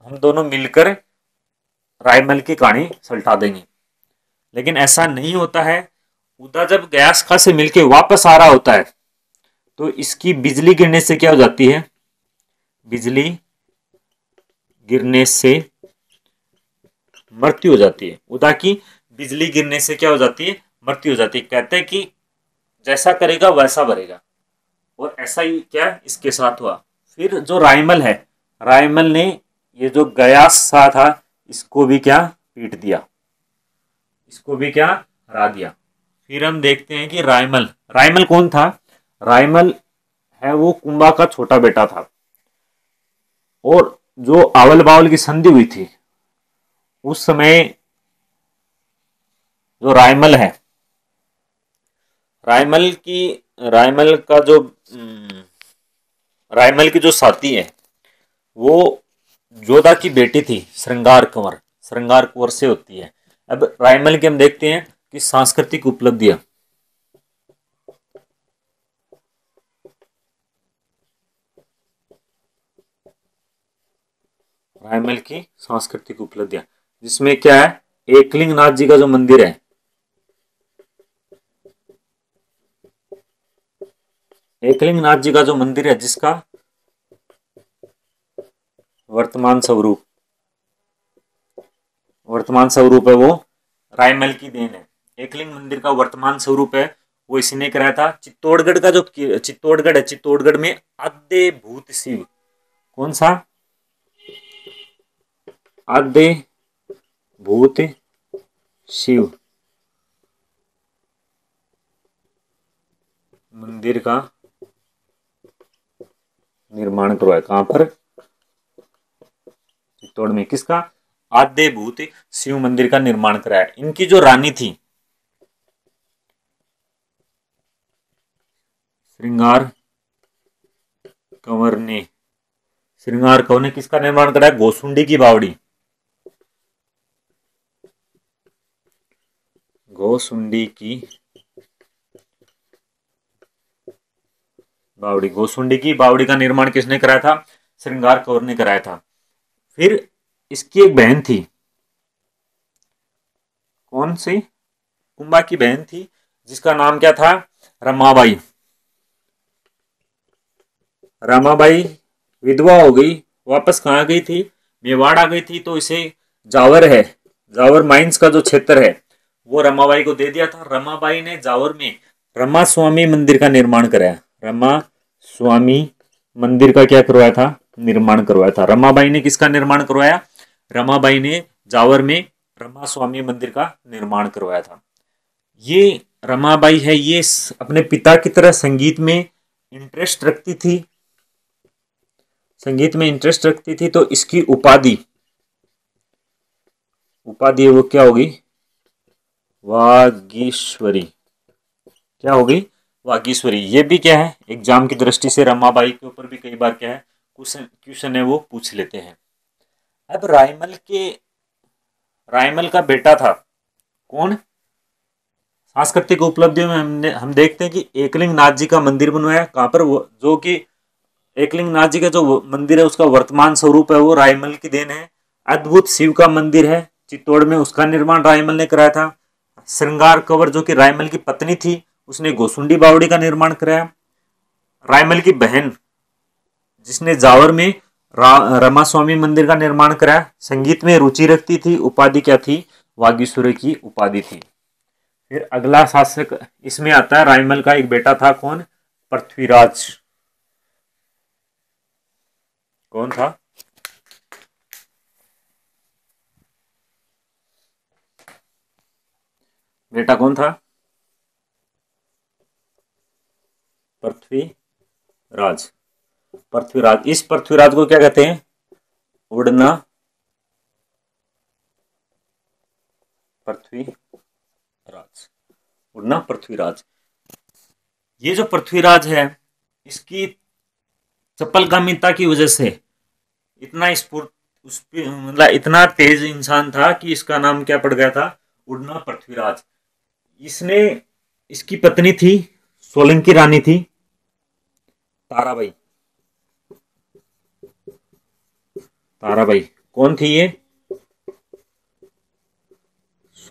[SPEAKER 1] हम दोनों मिलकर रायमल की कहानी सलटा देंगे। लेकिन ऐसा नहीं होता है। उदा जब गयास खां से मिलकर वापस आ रहा होता है तो इसकी बिजली गिरने से क्या हो जाती है? बिजली गिरने से मृत्यु हो जाती है। उदा की बिजली गिरने से क्या हो जाती है? मृत्यु हो जाती है। कहते हैं कि जैसा करेगा वैसा भरेगा, और ऐसा ही क्या इसके साथ हुआ। फिर जो रायमल है, रायमल ने ये जो गयास शाह था इसको भी क्या पीट दिया, इसको भी क्या हरा दिया। फिर हम देखते हैं कि रायमल कौन था? रायमल है वो कुंभा का छोटा बेटा था, और जो आवल बावल की संधि हुई थी उस समय जो रायमल की जो साथी है, वो जोधा की बेटी थी श्रृंगार कंवर, श्रृंगार कुंवर से होती है। अब रायमल की हम देखते हैं कि सांस्कृतिक उपलब्धियां, रायमल की सांस्कृतिक उपलब्धियां, जिसमें क्या है, एकलिंग नाथ जी का जो मंदिर है, एकलिंग नाथ जी का जो मंदिर है, जिसका वर्तमान स्वरूप, वर्तमान स्वरूप है वो रायमल की देन है। एकलिंग मंदिर का वर्तमान स्वरूप है वो इसी ने कराया था। चित्तौड़गढ़ का जो चित्तौड़गढ़ है, चित्तौड़गढ़ में आद्य भूत शिव, कौन सा, आद्य भूत शिव मंदिर का निर्माण करवाया। कहां पर, चित्तौड़ में। किसका, आद्य भूत शिव मंदिर का निर्माण कराया। इनकी जो रानी थी श्रृंगार कंवर ने, श्रृंगार कंवर ने किसका निर्माण कराया, गोसुंडी की बावड़ी, गोसुंडी की बावड़ी, गोसुंडी की बावड़ी का निर्माण किसने कराया था, श्रृंगार कंवर ने कराया था। फिर इसकी एक बहन थी, कौन सी, कुंभा की बहन थी, जिसका नाम क्या था, रमाबाई। रमाबाई विधवा हो गई, वापस कहाँ गई थी, मेवाड़ आ गई थी। तो इसे जावर है, जावर माइंस का जो क्षेत्र है वो रमाबाई को दे दिया था। रमाबाई ने जावर में रमा स्वामी मंदिर का निर्माण कराया, रमा स्वामी मंदिर का क्या करवाया था, निर्माण करवाया था। रमाबाई ने किसका निर्माण करवाया, रमाबाई ने जावर में रमा स्वामी मंदिर का निर्माण करवाया था। ये रमाबाई है, ये अपने पिता की तरह संगीत में इंटरेस्ट रखती थी, संगीत में इंटरेस्ट रखती थी। तो इसकी उपाधि, उपाधि वो क्या होगी, वागीश्वरी, क्या होगी, वागीश्वरी। ये भी क्या है, एग्जाम की दृष्टि से रमाबाई के ऊपर भी कई बार क्या है, क्वेश्चन है वो पूछ लेते हैं। अब रायमल का बेटा था कौन, सांस्कृतिक उपलब्धियों में हम देखते हैं कि एकलिंग नाथ जी का मंदिर बनवाया। कहां पर, वो जो कि एकलिंग नाथ जी का जो मंदिर है उसका वर्तमान स्वरूप है वो रायमल की देन है। अद्भुत शिव का मंदिर है चित्तौड़ में, उसका निर्माण रायमल ने कराया था। श्रृंगार कंवर जो कि रायमल की पत्नी थी, उसने गोसुंडी बावड़ी का निर्माण कराया। रायमल की बहन जिसने जावर में रमा स्वामी मंदिर का निर्माण कराया, संगीत में रुचि रखती थी, उपाधि क्या थी, वागीश्वरी की उपाधि थी। फिर अगला शासक इसमें आता है, रायमल का एक बेटा था कौन, पृथ्वीराज। कौन था, बेटा कौन था, पृथ्वीराज। पृथ्वीराज, इस पृथ्वीराज को क्या कहते हैं, उड़ना पृथ्वीराज, उड़ना पृथ्वीराज। ये जो पृथ्वीराज है, इसकी चपलकामिता की वजह से इतना स्फूर्त, मतलब इतना तेज इंसान था कि इसका नाम क्या पड़ गया था, उड़ना पृथ्वीराज। इसने, इसकी पत्नी थी, सोलंकी रानी थी ताराबाई। ताराबाई कौन थी ये,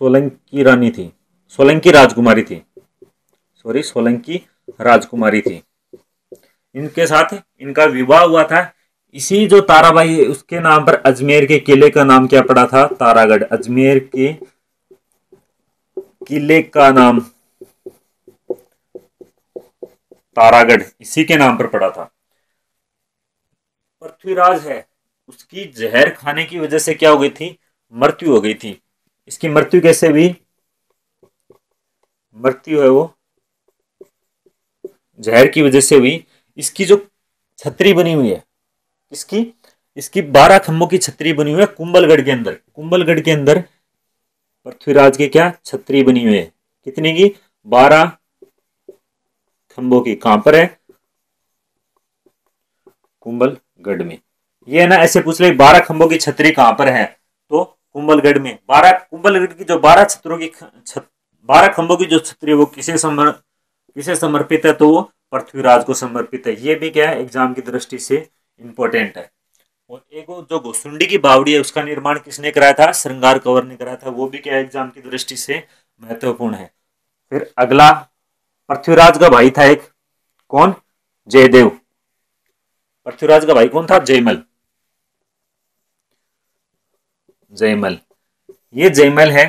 [SPEAKER 1] सोलंकी रानी थी, सोलंकी राजकुमारी थी, सॉरी सोलंकी राजकुमारी थी। इनके साथ इनका विवाह हुआ था। इसी जो ताराबाई है उसके नाम पर अजमेर के किले का नाम क्या पड़ा था, तारागढ़। अजमेर के किले का नाम तारागढ़ इसी के नाम पर पड़ा था। पृथ्वीराज है, उसकी जहर खाने की वजह से क्या हो गई थी, मृत्यु हो गई थी। इसकी मृत्यु कैसे हुई, मृत्यु है वो जहर की वजह से हुई। इसकी जो छतरी बनी हुई है, इसकी इसकी 12 खंभों की छतरी बनी हुई है कुंभलगढ़ के अंदर। कुंभलगढ़ के अंदर पृथ्वीराज की क्या छतरी बनी हुई है, कितनी की, 12 खंभों की। कहां पर है, कुंभलगढ़ में। ये ना ऐसे पूछ ले 12 खंभों की छतरी कहाँ पर है, तो कुंभलगढ़ में। 12 कुंभलगढ़ की जो 12 छतरों की 12 खंभों की जो छतरी है वो किसे समर्पित है, तो वो पृथ्वीराज को समर्पित है। ये भी क्या है, एग्जाम की दृष्टि से इंपॉर्टेंट है। और एक वो जो घुसुंडी की बावड़ी है उसका निर्माण किसने कराया था, श्रृंगार कंवर ने कराया था। वो भी क्या है, एग्जाम की दृष्टि से महत्वपूर्ण है। फिर अगला, पृथ्वीराज का भाई था एक, कौन, जयदेव। पृथ्वीराज का भाई कौन था, जयमल। जयमल, ये जयमल है,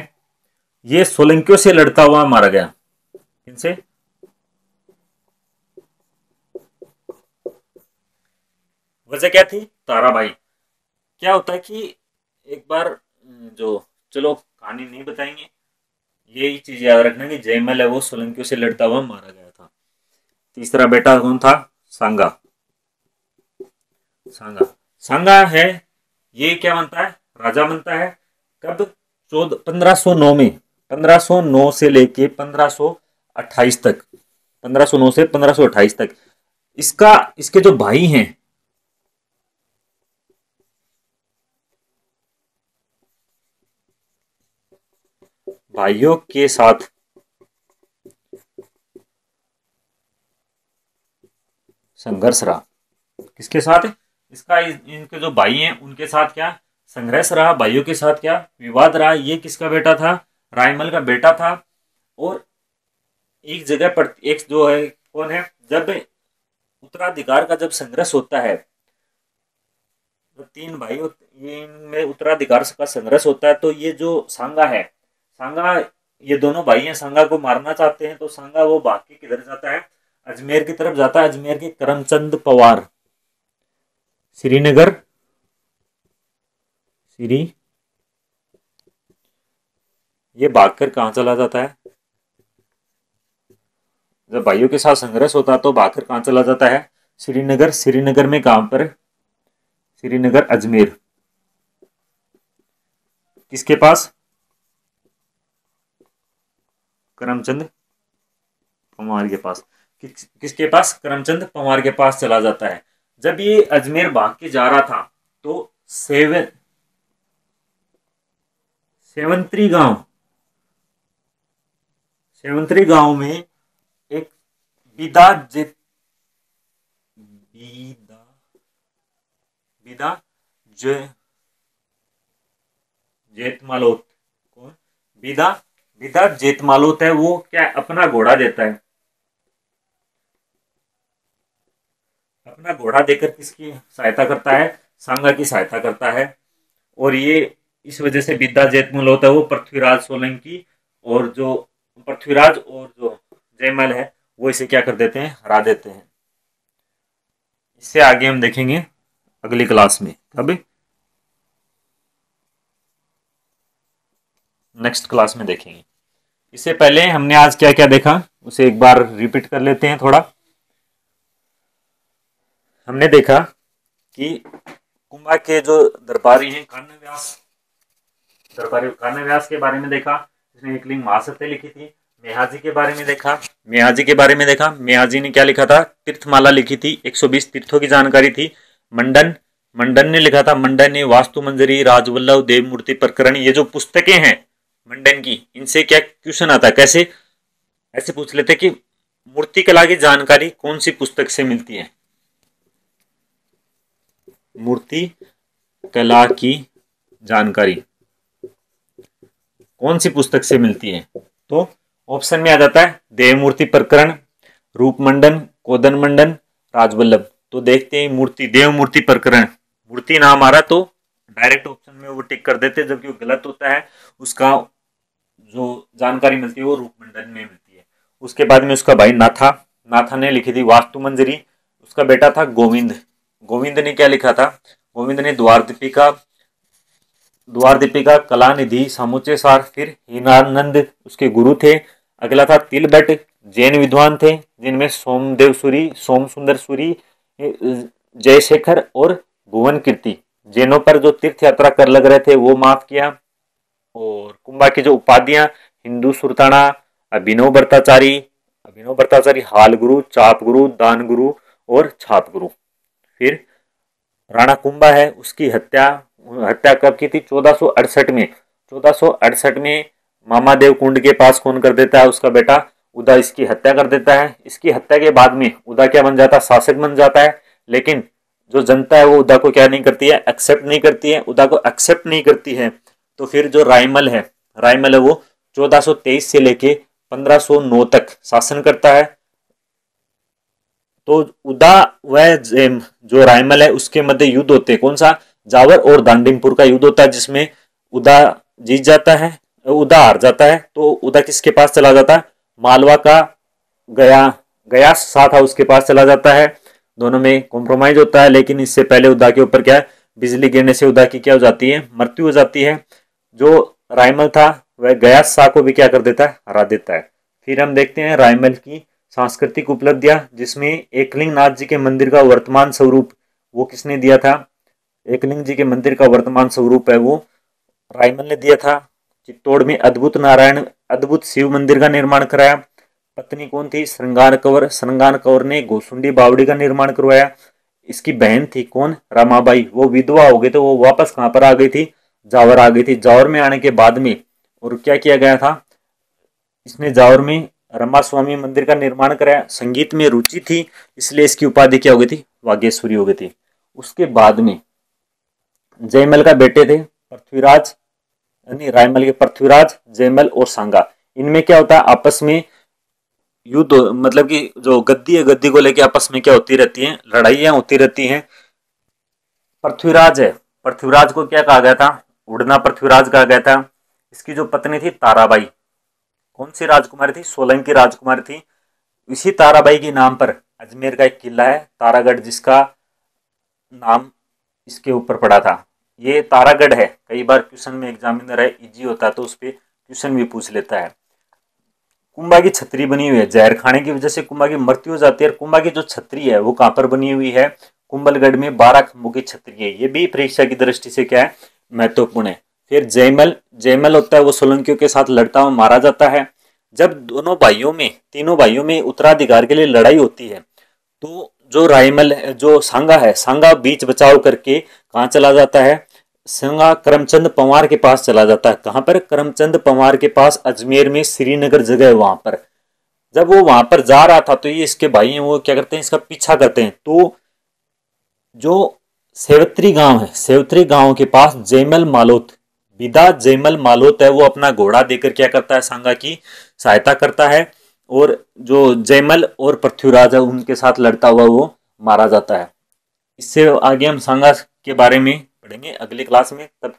[SPEAKER 1] ये सोलंकियों से लड़ता हुआ मारा गया। किनसे, वजह क्या थी, ताराबाई। क्या होता है कि एक बार जो, चलो कहानी नहीं बताएंगे, यही चीज याद रखना कि जयमल है वो सोलंकियों से लड़ता हुआ मारा गया था। तीसरा बेटा कौन था, सांगा। सांगा, सांगा है, ये क्या बनता है, राजा बनता है। कब, 1509 में, 1509 से लेके 1528 तक, 1509 से 1528 तक। इसका, इसके जो भाई हैं, भाइयों के साथ संघर्ष रहा। किसके साथ, इसका इनके जो भाई हैं उनके साथ क्या संघर्ष रहा, भाइयों के साथ क्या विवाद रहा। ये किसका बेटा था, रायमल का बेटा था। और एक जगह पर एक जो है कौन है, जब उत्तराधिकार का जब संघर्ष होता है, तो तीन भाई ये इनमें उत्तराधिकार का संघर्ष होता है, तो ये जो सांगा है, सांगा, ये दोनों भाई हैं, सांगा को मारना चाहते हैं। तो सांगा वो भाग के किधर जाता है, अजमेर की तरफ जाता है। अजमेर के करमचंद पवार, श्रीनगर, श्री, ये भागकर कहाँ चला जाता है, जब भाइयों के साथ संघर्ष होता है तो भागकर कहाँ चला जाता है, श्रीनगर। श्रीनगर में कहां पर, श्रीनगर, अजमेर, किसके पास, करमचंद पंवार के पास। किसके पास, करमचंद पंवार के पास चला जाता है। जब ये अजमेर भाग के जा रहा था तो सेवंतरी गांव, सेवंतरी गांव में एक विदा विदा विदा जेतमालोत, कौन, विदा विदा जेतमालोत है, वो क्या अपना घोड़ा देता है, अपना घोड़ा देकर किसकी सहायता करता है, सांगा की सहायता करता है। और ये इस वजह से विदा जेतमल होता है वो पृथ्वीराज सोलंकी, और जो पृथ्वीराज और जो जयमल है वो इसे क्या कर देते हैं, हरा देते हैं। इससे आगे हम देखेंगे अगली क्लास में, कब, नेक्स्ट क्लास में देखेंगे। इससे पहले हमने आज क्या क्या देखा उसे एक बार रिपीट कर लेते हैं थोड़ा। हमने देखा कि कुंभा के जो दरबारी हैं कान्यव्यास, दरबारी कान्यव्यास के बारे में देखा, जिसने एक लिंग महासत्य लिखी थी। मेहाजी के बारे में देखा, मेहाजी के बारे में देखा, मेहाजी ने क्या लिखा था, तीर्थमाला लिखी थी, 120 तीर्थों की जानकारी थी। मंडन, मंडन ने लिखा था, मंडन ने वास्तु मंजरी, राजवल्लभ, देव मूर्ति प्रकरण, ये जो पुस्तकें हैं मंडन की, इनसे क्या क्वेश्चन आता है, कैसे ऐसे पूछ लेते कि मूर्ति कला की जानकारी कौन सी पुस्तक से मिलती है, मूर्ति कला की जानकारी कौन सी पुस्तक से मिलती है, तो ऑप्शन में आ जाता है देव मूर्ति प्रकरण, रूप मंडन, कोदन मंडन, राजवल्लभ। तो देखते हैं मूर्ति, देव मूर्ति प्रकरण, मूर्ति नाम आ रहा तो डायरेक्ट ऑप्शन में वो टिक कर देते, जबकि वो गलत होता है, उसका जो जानकारी मिलती है वो रूप मंडन में मिलती है। उसके बाद में उसका भाई नाथा, नाथा ने लिखी थी वास्तु मंजरी, उसका बेटा था गोविंद, गोविंद ने क्या लिखा था, गोविंद ने द्वार दीपिका, द्वार दीपिका, कला निधि, समुचे सार, फिर हीनानंद उसके गुरु थे। अगला था तिलबट, जैन विद्वान थे जिनमें सोमदेव सूरी, सोम सुंदर सूरी, जयशेखर और भुवन कीर्ति, जैनों पर जो तीर्थ यात्रा कर लग रहे थे वो माफ किया। और कुंभा की जो उपाधियां, हिंदू सुरताना, अभिनव भट्टाचारी, अभिनव भट्टाचारी, हाल गुरु, चाप गुरु, दान गुरु और छाप गुरु। फिर राणा कुंभा है उसकी हत्या हत्या कब की थी? 1468 में। 1468 में मामादेव कुंड के पास कौन कर देता है? उसका बेटा उदा इसकी हत्या कर देता है। इसकी हत्या के बाद में उदा क्या बन जाता है? शासक बन जाता है। लेकिन जो जनता है वो उदा को क्या नहीं करती है? एक्सेप्ट नहीं करती है। उदा को एक्सेप्ट नहीं करती है। तो फिर जो रायमल है वो 1423 से लेके 1509 तक शासन करता है। तो उदा व जो रायमल है उसके मध्य युद्ध होते हैं। कौन सा? जावर और दांडीमपुर का युद्ध होता है, जिसमें उदा जीत जाता है, उदा हार जाता है। तो उदा किसके पास चला जाता है? मालवा का गया गया शाह था उसके पास चला जाता है। दोनों में कॉम्प्रोमाइज होता है। लेकिन इससे पहले उदा के ऊपर क्या है? बिजली गिरने से उदा की क्या हो जाती है? मृत्यु हो जाती है। जो रायमल था वह गया शाह को भी क्या कर देता है? हरा देता है। फिर हम देखते हैं रायमल की सांस्कृतिक उपलब्धियां, जिसमें एकलिंग नाथ जी के मंदिर का वर्तमान स्वरूप वो किसने दिया था? एकलिंग जी के मंदिर का वर्तमान स्वरूप है वो रायमल ने दिया था। चित्तौड़ में अद्भुत शिव मंदिर का निर्माण कराया। पत्नी कौन थी? श्रृंगार कंवर ने गोसुंडी बावड़ी का निर्माण करवाया। इसकी बहन थी कौन? रमाबाई। वो विधवा हो गई तो वो वापस कहां पर आ गई थी? जावर आ गई थी। जावर में आने के बाद में और क्या किया गया था? इसने जावर में रमा स्वामी मंदिर का निर्माण कराया। संगीत में रुचि थी इसलिए इसकी उपाधि क्या हो गई थी? वागेश्वरी हो गई थी। उसके बाद में जयमल का बेटे थे पृथ्वीराज, यानी रायमल के पृथ्वीराज, जयमल और सांगा। इनमें क्या होता है? आपस में युद्ध, मतलब कि जो गद्दी है गद्दी को लेके आपस में क्या होती रहती है? लड़ाइयां होती रहती हैं। पृथ्वीराज है, पृथ्वीराज को क्या कहा गया था? उड़ना पृथ्वीराज कहा गया था। इसकी जो पत्नी थी ताराबाई, कौन सी राजकुमारी थी? सोलंकी राजकुमारी थी। इसी ताराबाई के नाम पर अजमेर का एक किला है तारागढ़, जिसका नाम इसके ऊपर पड़ा था। ये तारागढ़ है। कई बार क्वेश्चन में एग्जामिनर है इजी होता है तो उस पर क्वेश्चन भी पूछ लेता है। कुंभा की छतरी बनी हुई है। जहर खाने की वजह से कुंभा की मृत्यु हो जाती है। और कुंभा की जो छतरी है वो कहां पर बनी हुई है? कुंभलगढ़ में 12 खंभों की छतरी है। ये भी परीक्षा की दृष्टि से क्या है? महत्वपूर्ण है। फिर जयमल होता है वो सोलंकियों के साथ लड़ता हुआ मारा जाता है। जब तीनों भाइयों में उत्तराधिकार के लिए लड़ाई होती है तो जो सांगा बीच बचाव करके कहाँ चला जाता है? सांगा करमचंद पंवार के पास चला जाता है। कहाँ पर? करमचंद पंवार के पास, अजमेर में श्रीनगर जगह है वहां पर। जब वो वहां पर जा रहा था तो ये इसके भाई हैं वो क्या करते हैं? इसका पीछा करते हैं। तो जो सेवत्री गांव के पास जयमल मालोत है वो अपना घोड़ा देकर क्या करता है? सांगा की सहायता करता है। और जो जयमल और पृथ्वीराज है उनके साथ लड़ता हुआ वो मारा जाता है। इससे आगे हम सांगा के बारे में पढ़ेंगे अगली क्लास में। तब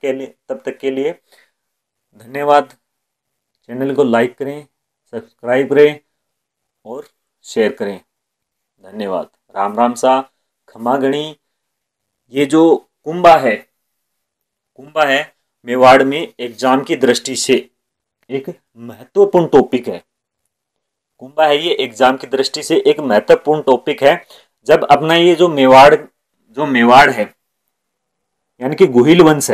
[SPEAKER 1] तक के लिए धन्यवाद। चैनल को लाइक करें, सब्सक्राइब करें और शेयर करें। धन्यवाद। राम राम सा, खमा गणी। ये जो कुंभा है मेवाड़ में एग्जाम की दृष्टि से एक महत्वपूर्ण टॉपिक है। कुंभा है ये एग्जाम की दृष्टि से एक महत्वपूर्ण टॉपिक है। जब अपना ये जो मेवाड़ है यानी कि गुहिल वंश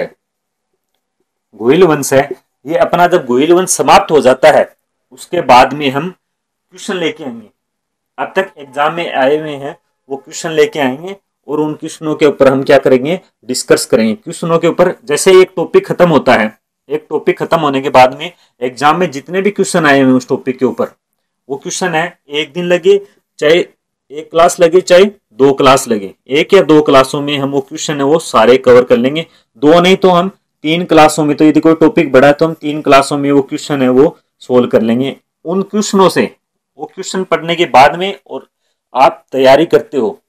[SPEAKER 1] है, ये अपना जब गुहिल वंश समाप्त हो जाता है उसके बाद में हम क्वेश्चन लेके आएंगे। अब तक एग्जाम में आए हुए हैं वो क्वेश्चन लेके आएंगे और उन क्वेश्चनों के ऊपर हम क्या करेंगे? डिस्कस करेंगे। क्वेश्चनों के ऊपर जैसे एक टॉपिक खत्म होता है, एक टॉपिक खत्म होने के बाद में एग्जाम में जितने भी क्वेश्चन आए हुए उस टॉपिक के ऊपर, वो क्वेश्चन है एक दिन लगे चाहे एक क्लास लगे चाहे 2 क्लास लगे, 1 या 2 क्लासों में हम वो क्वेश्चन है वो सारे कवर कर लेंगे। 2 नहीं तो हम 3 क्लासों में, तो यदि कोई टॉपिक बड़ा है तो हम 3 क्लासों में वो क्वेश्चन है वो सोल्व कर लेंगे। उन क्वेश्चनों से वो क्वेश्चन पढ़ने के बाद में और आप तैयारी करते हो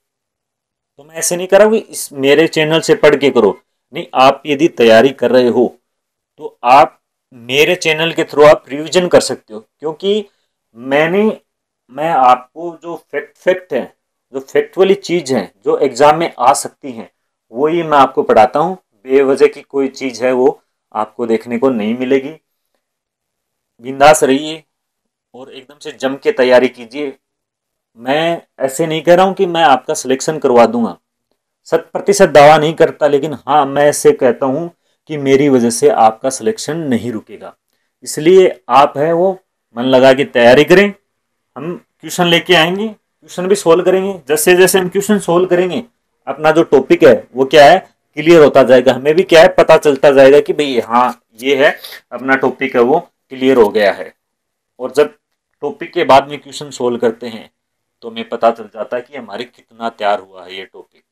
[SPEAKER 1] तो मैं ऐसे नहीं कर रहा हूँ कि इस मेरे चैनल से पढ़ के करो, नहीं। आप यदि तैयारी कर रहे हो तो आप मेरे चैनल के थ्रू आप रिवीजन कर सकते हो, क्योंकि मैं आपको जो फैक्ट है, जो फैक्ट चीज है जो एग्जाम में आ सकती हैं वही मैं आपको पढ़ाता हूँ। बेवजह की कोई चीज है वो आपको देखने को नहीं मिलेगी। बिंदास रहिए और एकदम से जम के तैयारी कीजिए। मैं ऐसे नहीं कह रहा हूं कि मैं आपका सिलेक्शन करवा दूंगा, 100% दावा नहीं करता, लेकिन हाँ मैं ऐसे कहता हूं कि मेरी वजह से आपका सिलेक्शन नहीं रुकेगा। इसलिए आप है वो मन लगा के तैयारी करें। हम क्वेश्चन लेके आएंगे, क्वेश्चन भी सोल्व करेंगे। जैसे जैसे हम क्वेश्चन सोल्व करेंगे अपना जो टॉपिक है वो क्या है, क्लियर होता जाएगा। हमें भी क्या है, पता चलता जाएगा कि भाई हाँ ये है अपना टॉपिक है वो क्लियर हो गया है। और जब टॉपिक के बाद में क्वेश्चन सोल्व करते हैं तो हमें पता चल जाता है कि हमारे कितना तैयार हुआ है ये टॉपिक।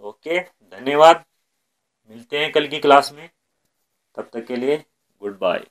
[SPEAKER 1] ओके, धन्यवाद, मिलते हैं कल की क्लास में, तब तक के लिए गुड बाय।